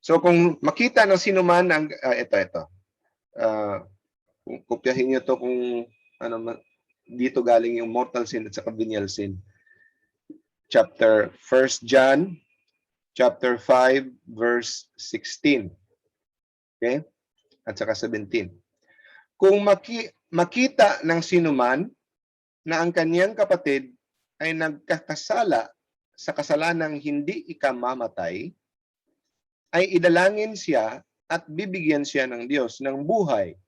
So kung makita ng sino man ang ito. Kung kopyahin niyo to kung dito galing yung mortal sin at saka venial sin. Chapter 1 John chapter 5 verse 16. Okay? At saka 17. Kung makita ng sino man na ang kaniyang kapatid ay nagkakasala sa kasalanang hindi ikamamatay, ay idalangin siya at bibigyan siya ng Diyos ng buhay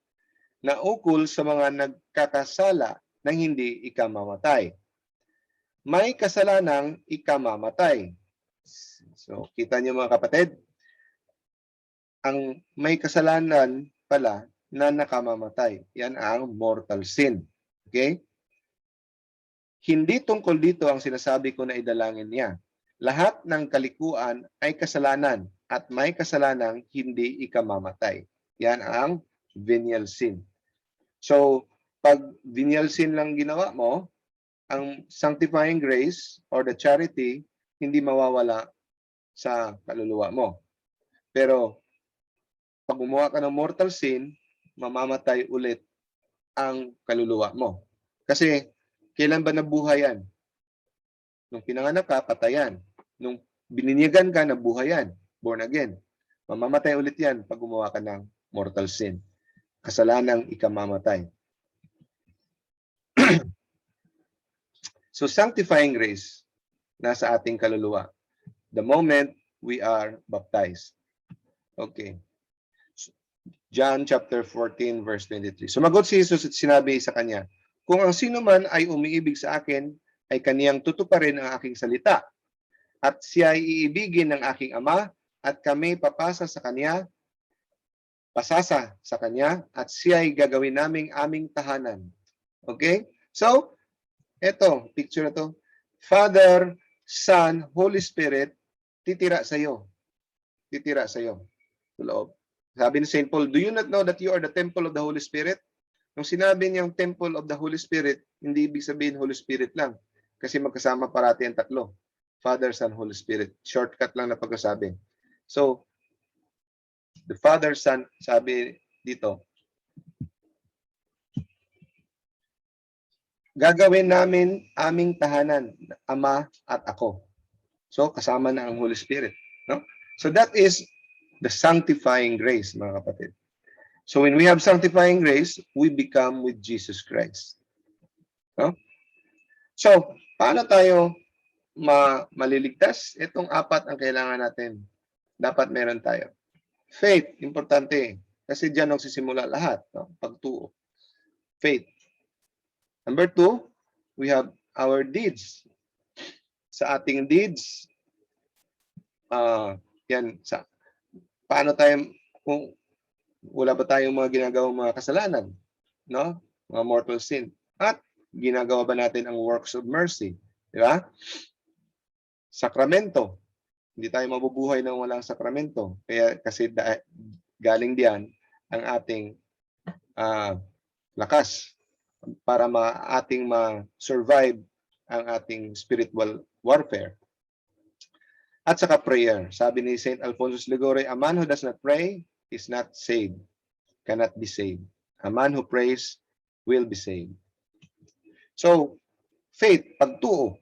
na ukol sa mga nagkakasala ng hindi ikamamatay. May kasalanang ikamamatay. So, kita niyo mga kapatid, ang may kasalanan pala na nakamamatay. Yan ang mortal sin. Okay? Hindi tungkol dito ang sinasabi ko na idalangin niya. Lahat ng kalikuan ay kasalanan at may kasalanang hindi ikamamatay. Yan ang venial sin. So, pag venial sin lang ginawa mo, ang sanctifying grace or the charity hindi mawawala sa kaluluwa mo. Pero pag gumawa ka ng mortal sin, mamamatay ulit ang kaluluwa mo. Kasi, kailan ba nabuhay yan? Nung pinanganak ka, patayan. Nung bininyagan ka, nabuhay yan. Born again. Mamamatay ulit yan pag gumawa ka ng mortal sin. Kasalanang ikamamatay. So, sanctifying grace, nasa ating kaluluwa. The moment we are baptized. Okay. John chapter 14 verse 23. Sumagot si Jesus at sinabi sa kanya, kung ang sino man ay umiibig sa akin, ay kaniyang tutuparin ang aking salita. At siya ay iibigin ng aking Ama, at kami papasa sa kanya, pasasa sa kanya, at siya ay gagawin naming aming tahanan. Okay? So, eto, picture na to. Father, Son, Holy Spirit, titira sa iyo. Titira sa iyo. Sa loob. Sabi ni St. Paul, do you not know that you are the temple of the Holy Spirit? Nung sinabi niyang temple of the Holy Spirit, hindi ibig sabihin Holy Spirit lang. Kasi magkasama parati ang tatlo. Father, Son, Holy Spirit. Shortcut lang na pagkasabi. So, the Father, Son, sabi dito, gagawin namin aming tahanan, Ama at ako. So, kasama na ang Holy Spirit. No? So, that is the sanctifying grace, mga kapatid. So, when we have sanctifying grace, we become with Jesus Christ. No? So, paano tayo maliligtas? Itong apat ang kailangan natin. Dapat meron tayo. Faith, importante. Kasi diyan nagsisimula lahat. No? Pagtuo. Faith. Number 2, we have our deeds. Sa ating deeds, yan, paano tayo, kung wala ba tayong mga ginagawang mga kasalanan, no? Mga mortal sin. At ginagawa ba natin ang works of mercy? Di ba? Sakramento. Hindi tayo mabubuhay nang walang sakramento. Kaya kasi galing diyan ang ating lakas para ating ma-survive ang ating spiritual warfare. At saka prayer. Sabi ni St. Alfonso Liguori, a man who does not pray is not saved, cannot be saved. A man who prays will be saved. So, faith, pagtuo.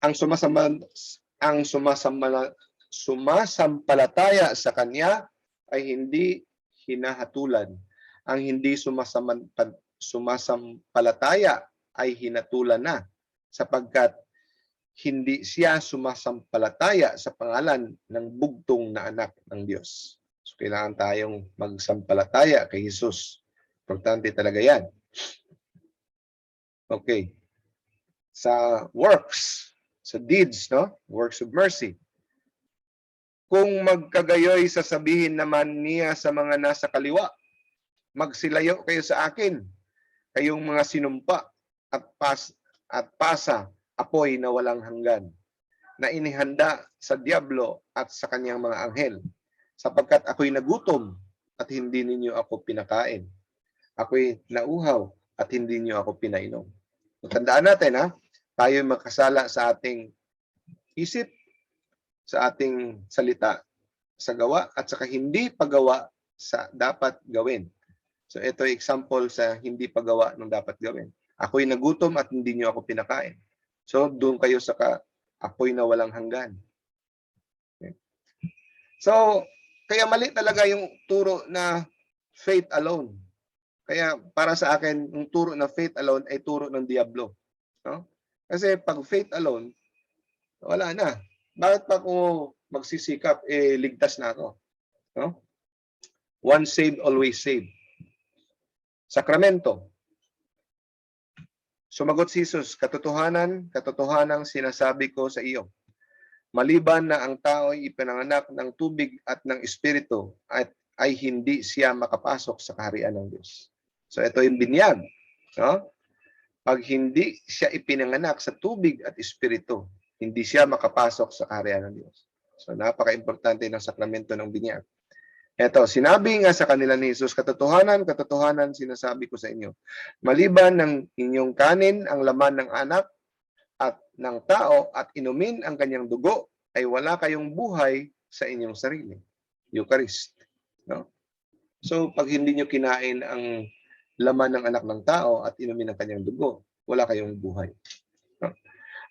ang sumasampalataya sa Kanya ay hindi hinahatulan. Ang hindi sumasampalataya ay hinatulan na, sapagkat hindi siya sumasampalataya sa pangalan ng bugtong na anak ng Diyos. So, kailangan tayong magsampalataya kay Jesus. Importante talaga yan. Okay. Sa works, sa deeds, no? Works of mercy. Kung magkagayoy, sasabihin naman niya sa mga nasa kaliwa, magsilayo kayo sa akin, kayong mga sinumpa at pasa, apoy na walang hanggan, na inihanda sa diablo at sa kanyang mga anghel, sapagkat ako'y nagutom at hindi ninyo ako pinakain. Ako'y nauhaw at hindi niyo ako pinainom. Tandaan natin, ha? Tayo'y makasala sa ating isip, sa ating salita, sa gawa, at saka hindi paggawa sa dapat gawin. So ito ay example sa hindi paggawa ng dapat gawin. Ako'y nagutom at hindi niyo ako pinakain. So doon kayo sa apoy na walang hanggan. Okay. So, kaya mali talaga yung turo na faith alone. Kaya para sa akin, yung turo na faith alone ay turo ng diablo. No? Kasi pag faith alone, wala na. Bakit pa ako magsisikap, ligtas na ako? No? Once saved, always saved. Sakramento. Sumagot si Jesus, katotohanan sinasabi ko sa iyo. Maliban na ang tao ay ipinanganak ng tubig at ng espiritu, at ay hindi siya makapasok sa kaharian ng Diyos. So ito yung binyag. No? Pag hindi siya ipinanganak sa tubig at espiritu, hindi siya makapasok sa kaharian ng Diyos. So napaka-importante ng sakramento ng binyag. Eto, sinabi nga sa kanila ni Jesus, katotohanan sinasabi ko sa inyo. Maliban ng inyong kanin ang laman ng anak at ng tao at inumin ang kanyang dugo, ay wala kayong buhay sa inyong sarili. Eucharist. No? So, pag hindi nyo kinain ang laman ng anak ng tao at inumin ang kanyang dugo, wala kayong buhay. No?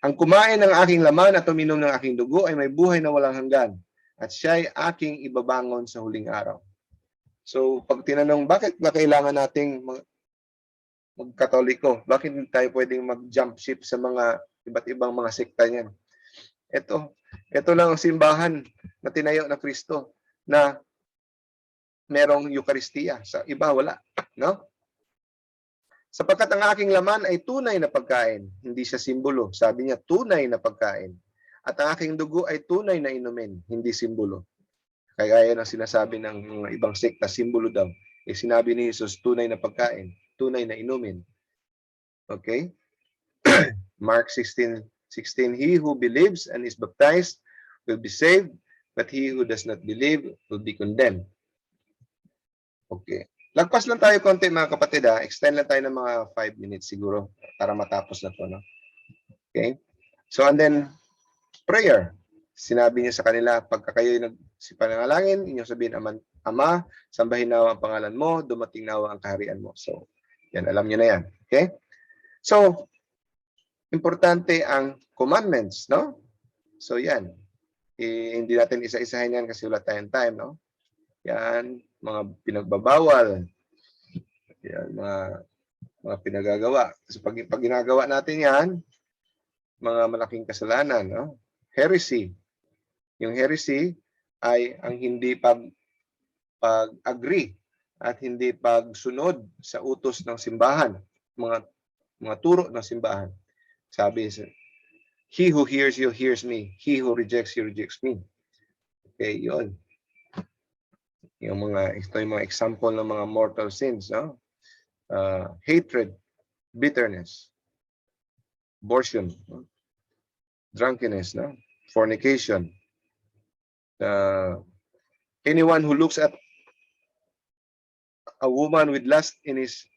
Ang kumain ng aking laman at uminom ng aking dugo ay may buhay na walang hanggan, at siya ay aking ibabangon sa huling araw. So, pag tinanong, bakit ba kailangan nating mag-Katoliko? Bakit hindi tayo pwedeng mag-jump ship sa mga iba't ibang mga sekta niyan? Ito lang ang simbahan na tinayo na Kristo na merong Eucharistia. Sa iba, wala. No? Sapagkat ang aking laman ay tunay na pagkain. Hindi siya simbolo. Sabi niya, tunay na pagkain. At ang aking dugo ay tunay na inumin, hindi simbolo. Kaya ng sinasabi ng mga ibang sekta, simbolo daw. Sinabi ni Jesus, tunay na pagkain, tunay na inumin. Okay? Mark 16:16, he who believes and is baptized will be saved, but he who does not believe will be condemned. Okay. Lagpas lang tayo konti mga kapatid ha. Extend lang tayo ng mga 5 minutes siguro para matapos na to. No? Okay? So and then, prayer. Sinabi niya sa kanila, pagka kayo nagsipanalangin, inyong sabihin, Ama, sambahin nawa ang pangalan mo, dumating nawa ang kaharian mo. So, yan, alam niyo na yan. Okay? So, importante ang commandments, no? So, yan. Hindi natin isa-isahin yan kasi wala tayong time, no? Yan, mga pinagbabawal. Yan, mga pinagagawa. So, pag ginagawa natin yan, mga malaking kasalanan, no? Heresy. Yung heresy ay ang hindi pag-agree at hindi pagsunod sa utos ng simbahan, mga turo ng simbahan. Sabi, he who hears you hears me, he who rejects you rejects me. Okay, yun. Ito yung mga example ng mga mortal sins, no? Hatred, bitterness, abortion, no? Drunkenness, no? Fornication. Anyone who looks at a woman with lust in his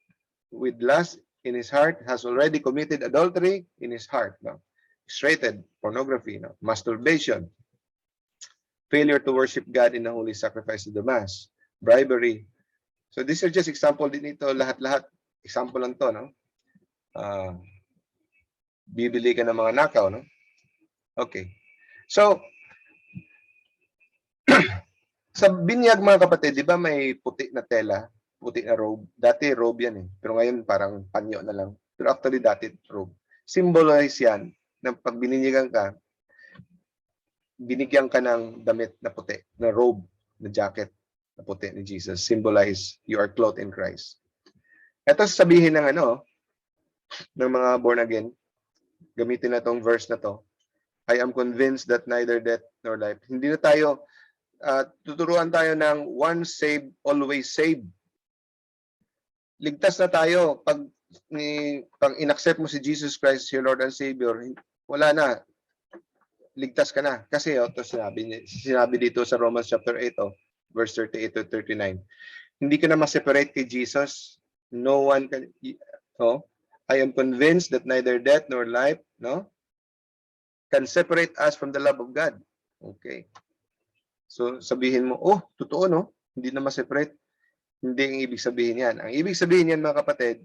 heart has already committed adultery in his heart. No? X-rated pornography, no? Masturbation, failure to worship God in the holy sacrifice of the Mass, bribery. So these are just example din ito, lahat-lahat. Example lang to, no? Bibili ka ng mga nakaw, no? Okay. So, sa binyag mga kapatid, di ba may puti na tela, puti na robe? Dati robe yan eh. Pero ngayon parang panyo na lang. Pero actually dati robe. Symbolize yan na pag bininyagan ka, binigyan ka ng damit na puti, na robe, na jacket na puti ni Jesus. Symbolize you are clothed in Christ. Ito sabihin ng ng mga born again, gamitin na tong verse na to. I am convinced that neither death nor life. Hindi na tayo tuturuan tayo ng once saved, always saved. Ligtas na tayo. Pag inaccept mo si Jesus Christ, your Lord and Savior, wala na. Ligtas ka na. Kasi ito sinabi dito sa Romans chapter 8, verse 38 to 39. Hindi ka na ma-separate kay Jesus. No one can, I am convinced that neither death nor life, can separate us from the love of God. Okay. So, sabihin mo, totoo, no? Hindi na ma-separate. Hindi ang ibig sabihin yan. Ang ibig sabihin yan, mga kapatid,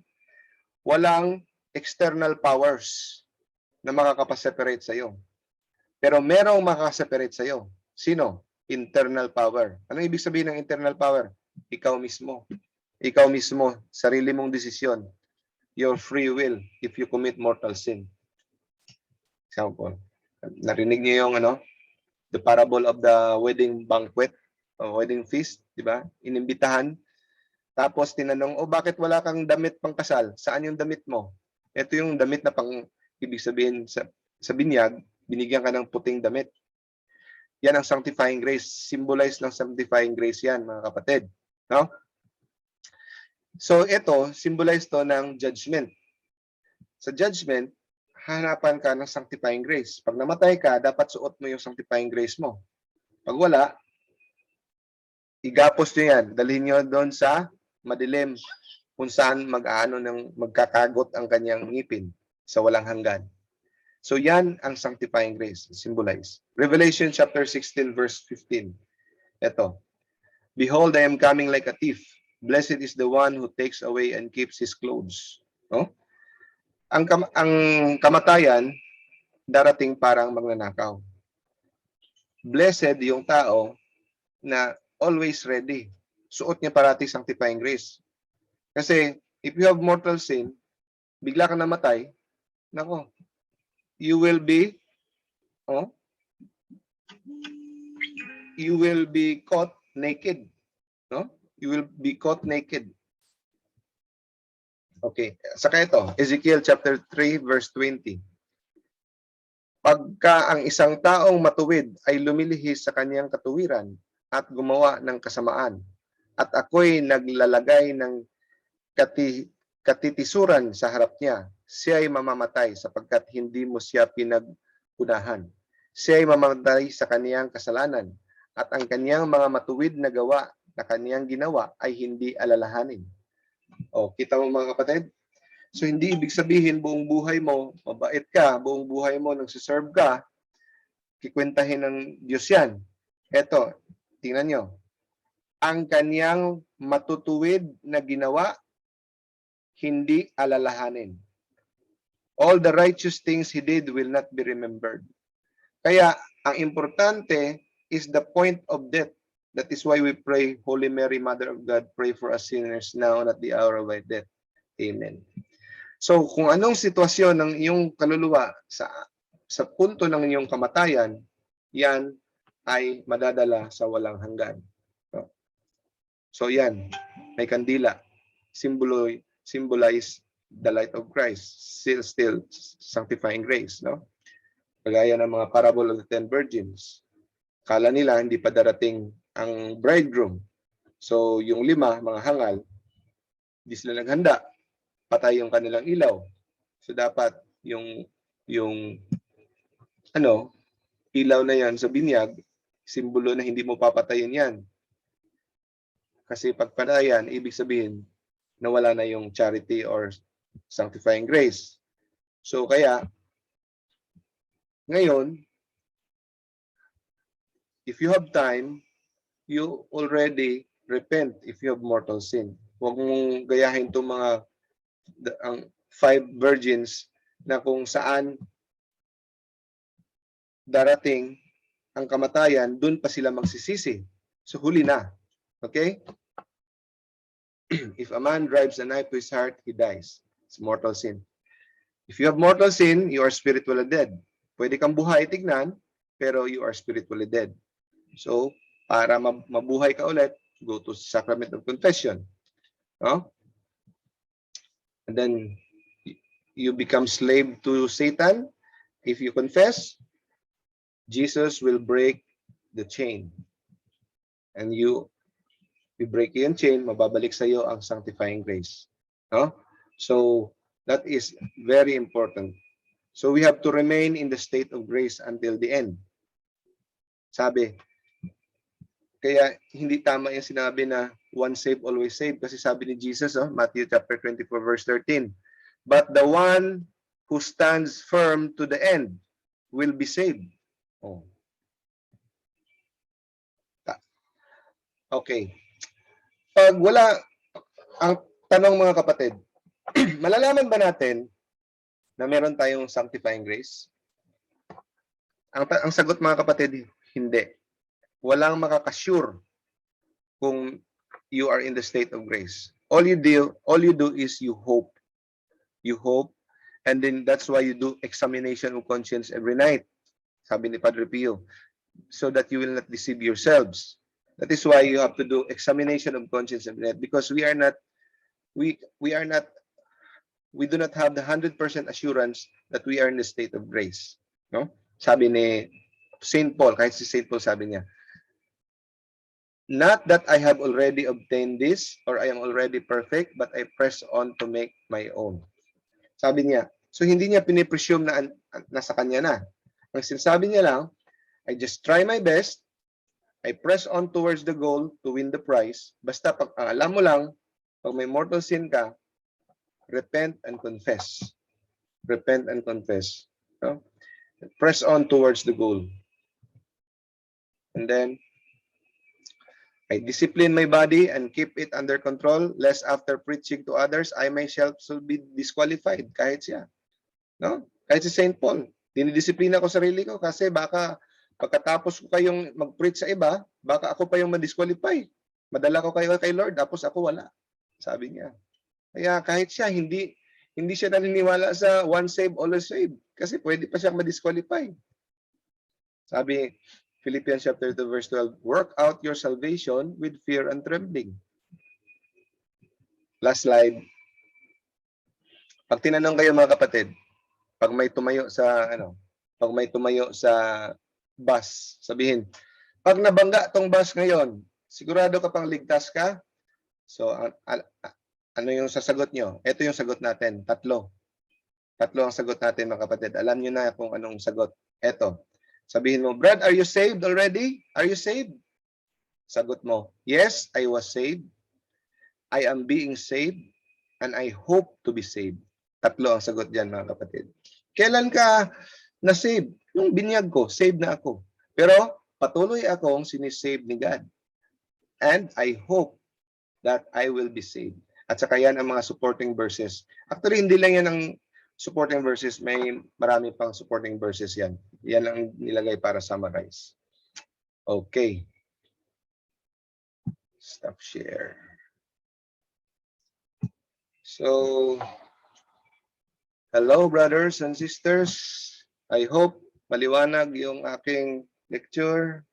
walang external powers na makakapaseparate sa'yo. Pero merong makakaseparate sa'yo. Sino? Internal power. Anong ibig sabihin ng internal power? Ikaw mismo. Ikaw mismo, sarili mong desisyon. Your free will if you commit mortal sin. Example. Narinig niyo yung the parable of the wedding banquet o wedding feast, di ba? Inimbitahan. Tapos tinanong, bakit wala kang damit pang kasal? Saan yung damit mo? Ito yung damit na ibig sabihin sa binyag, binigyan ka ng puting damit. Yan ang sanctifying grace. Symbolize ng sanctifying grace yan, mga kapatid. No? So ito, symbolize to ng judgment. Sa judgment, hanapan ka ng sanctifying grace. Pag namatay ka, dapat suot mo yung sanctifying grace mo. Pag wala, igapos nyo yan. Dalhin nyo doon sa madilim kung saan magkakagot ang kanyang ngipin sa walang hanggan. So yan ang sanctifying grace, symbolize. Revelation chapter 16 verse 15. Ito. Behold, I am coming like a thief. Blessed is the one who takes away and keeps his clothes. No? Ang kamatayan darating parang magnanakaw. Blessed yung tao na always ready. Suot niya parati sanctifying grace. Kasi if you have mortal sin, bigla ka namatay, nako, you will be caught naked. No? You will be caught naked. Okay. Saka ito, Ezekiel chapter 3 verse 20. Pagka ang isang taong matuwid ay lumilihis sa kanyang katuwiran at gumawa ng kasamaan, at ako'y naglalagay ng katitisuran sa harap niya, siya ay mamamatay sapagkat hindi mo siya pinagpunahan. Siya ay mamamatay sa kaniyang kasalanan, at ang kaniyang mga matuwid na gawa na kaniyang ginawa ay hindi alalahanin. O, kita mo mga kapatid? So, hindi ibig sabihin buong buhay mo, mabait ka, buong buhay mo nagsiserve ka, kikwentahin ng Diyos yan. Eto, tingnan nyo. Ang kaniyang matutuwid na ginawa, hindi alalahanin. All the righteous things he did will not be remembered. Kaya, ang importante is the point of death. That is why we pray, Holy Mary, Mother of God, pray for us sinners now and at the hour of our death. Amen. So, kung anong sitwasyon ng iyong kaluluwa sa punto ng iyong kamatayan, yan ay madadala sa walang hanggan. So, yan. May kandila. Symbolize the light of Christ. Still sanctifying grace. No? Kagaya ng mga parable of the 10 virgins. Kala nila hindi pa darating ang bridegroom. So, yung 5, mga hangal, hindi sila naghanda. Patay yung kanilang ilaw. So dapat yung ilaw na yan sa binyag, simbolo na hindi mo papatayin yan. Kasi pag patayan, ibig sabihin nawala na yung charity or sanctifying grace. So kaya ngayon, if you have time, you already repent if you have mortal sin. Huwag mong gayahin itong mga ang 5 virgins na kung saan darating ang kamatayan, dun pa sila magsisisi. So huli na. Okay? If a man drives a knife to his heart, he dies. It's mortal sin. If you have mortal sin, you are spiritually dead. Pwede kang buhay tignan, pero you are spiritually dead. So, para mabuhay ka ulit, go to sacrament of confession. No? And then you become slave to Satan. If you confess, Jesus will break the chain. And you break yung chain, mababalik sa iyo ang sanctifying grace. No? So that is very important. So we have to remain in the state of grace until the end. Sabi, kaya hindi tama yung sinabi na once saved, always saved. Kasi sabi ni Jesus, Matthew chapter 24, verse 13, but the one who stands firm to the end will be saved. Oh. Okay. Pag wala, ang tanong mga kapatid, malalaman ba natin na meron tayong sanctifying grace? Ang sagot mga kapatid, hindi. Walang makakasure kung you are in the state of grace. All you do is you hope. You hope, and then that's why you do examination of conscience every night. Sabi ni Padre Pio, so that you will not deceive yourselves. That is why you have to do examination of conscience every night, because we do not have the 100% assurance that we are in the state of grace. No? Sabi ni Saint Paul, kahit si Saint Paul sabi niya, not that I have already obtained this or I am already perfect, but I press on to make my own. Sabi niya, so hindi niya pinipresume na nasa kanya na. Ang sinasabi niya lang, I just try my best, I press on towards the goal to win the prize. Basta pag alam mo lang, pag may mortal sin ka, repent and confess. Repent and confess. No? Press on towards the goal. And then, I discipline my body and keep it under control, lest after preaching to others, I myself should be disqualified. Kahit siya. No? Kahit si St. Paul. Dinidisiplina ko sarili ko kasi baka pagkatapos ko kayong mag-preach sa iba, baka ako pa yung ma-disqualify. Madala ko kayo kay Lord, tapos ako wala. Sabi niya. Kaya kahit siya, hindi siya naniniwala sa once saved, always saved. Kasi pwede pa siyang ma-disqualify. Sabi, Philippians chapter 2 verse 12, work out your salvation with fear and trembling. Last slide. Pag tinanong kayo mga kapatid, pag may tumayo sa bus, sabihin, pag nabangga tong bus ngayon, sigurado ka pang ligtas ka? So, ano yung sasagot nyo? Ito yung sagot natin, tatlo. Tatlo ang sagot natin mga kapatid. Alam nyo na kung anong sagot. Ito. Sabihin mo, Brad, are you saved already? Are you saved? Sagot mo, yes, I was saved. I am being saved. And I hope to be saved. Tatlo ang sagot dyan mga kapatid. Kailan ka na-save? Nung binyag ko, saved na ako. Pero patuloy akong sinisave ni God. And I hope that I will be saved. At saka yan ang mga supporting verses. Actually, hindi lang yan ang supporting verses. May marami pang supporting verses yan. Yan ang nilagay para summarize. Okay. Stop share. So, hello brothers and sisters. I hope maliwanag yung aking lecture.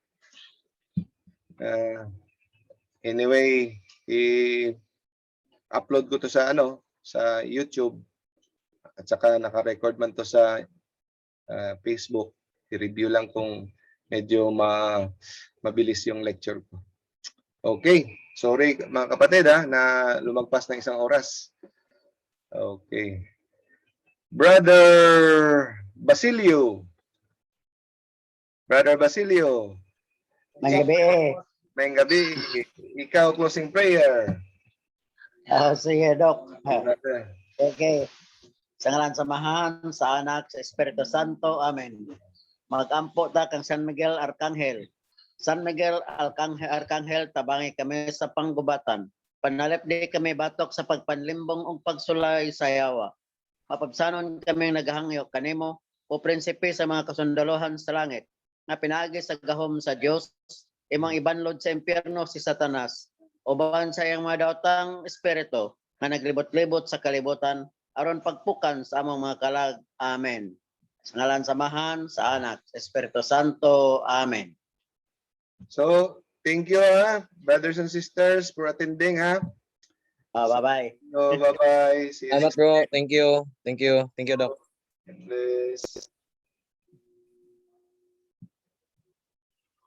Anyway, i-upload ko to sa sa YouTube at saka naka-record man to sa Facebook. I-review lang kung medyo mabilis yung lecture ko. Okay. Sorry mga kapatid na lumagpas ng 1 oras. Okay. Brother Basilio. Brother Basilio. May gabi. May gabi. Ikaw, closing prayer. Sige, Doc. Brother. Okay. Sa ngalan samahan, sa anak, sa Espiritu Santo. Amen. Mag-ampo ta kang San Miguel Arcangel. San Miguel Arcangel, tabangi kami sa panggubatan. Panalip di kami batok sa pagpanlimbong o pagsulay sa yawa. Mapabsanon kami naghangyo kanimo o prinsipe sa mga kasundaluhan sa langit. Nga pinaagi sa gahom sa Dios, imong ibanlod sa impyerno si Satanas. Uban sa iyang mga daotang espiritu nga naglibot-libot sa kalibutan aron pagpukan sa among mga kalag. Amen. Sa ngalan samahan, sa anak, sa Espiritu Santo. Amen. So, thank you brothers and sisters for attending Bye-bye. So, bye-bye. See you Salamat next bro. Thank you. Thank you. Thank you, Doc. time. Bless.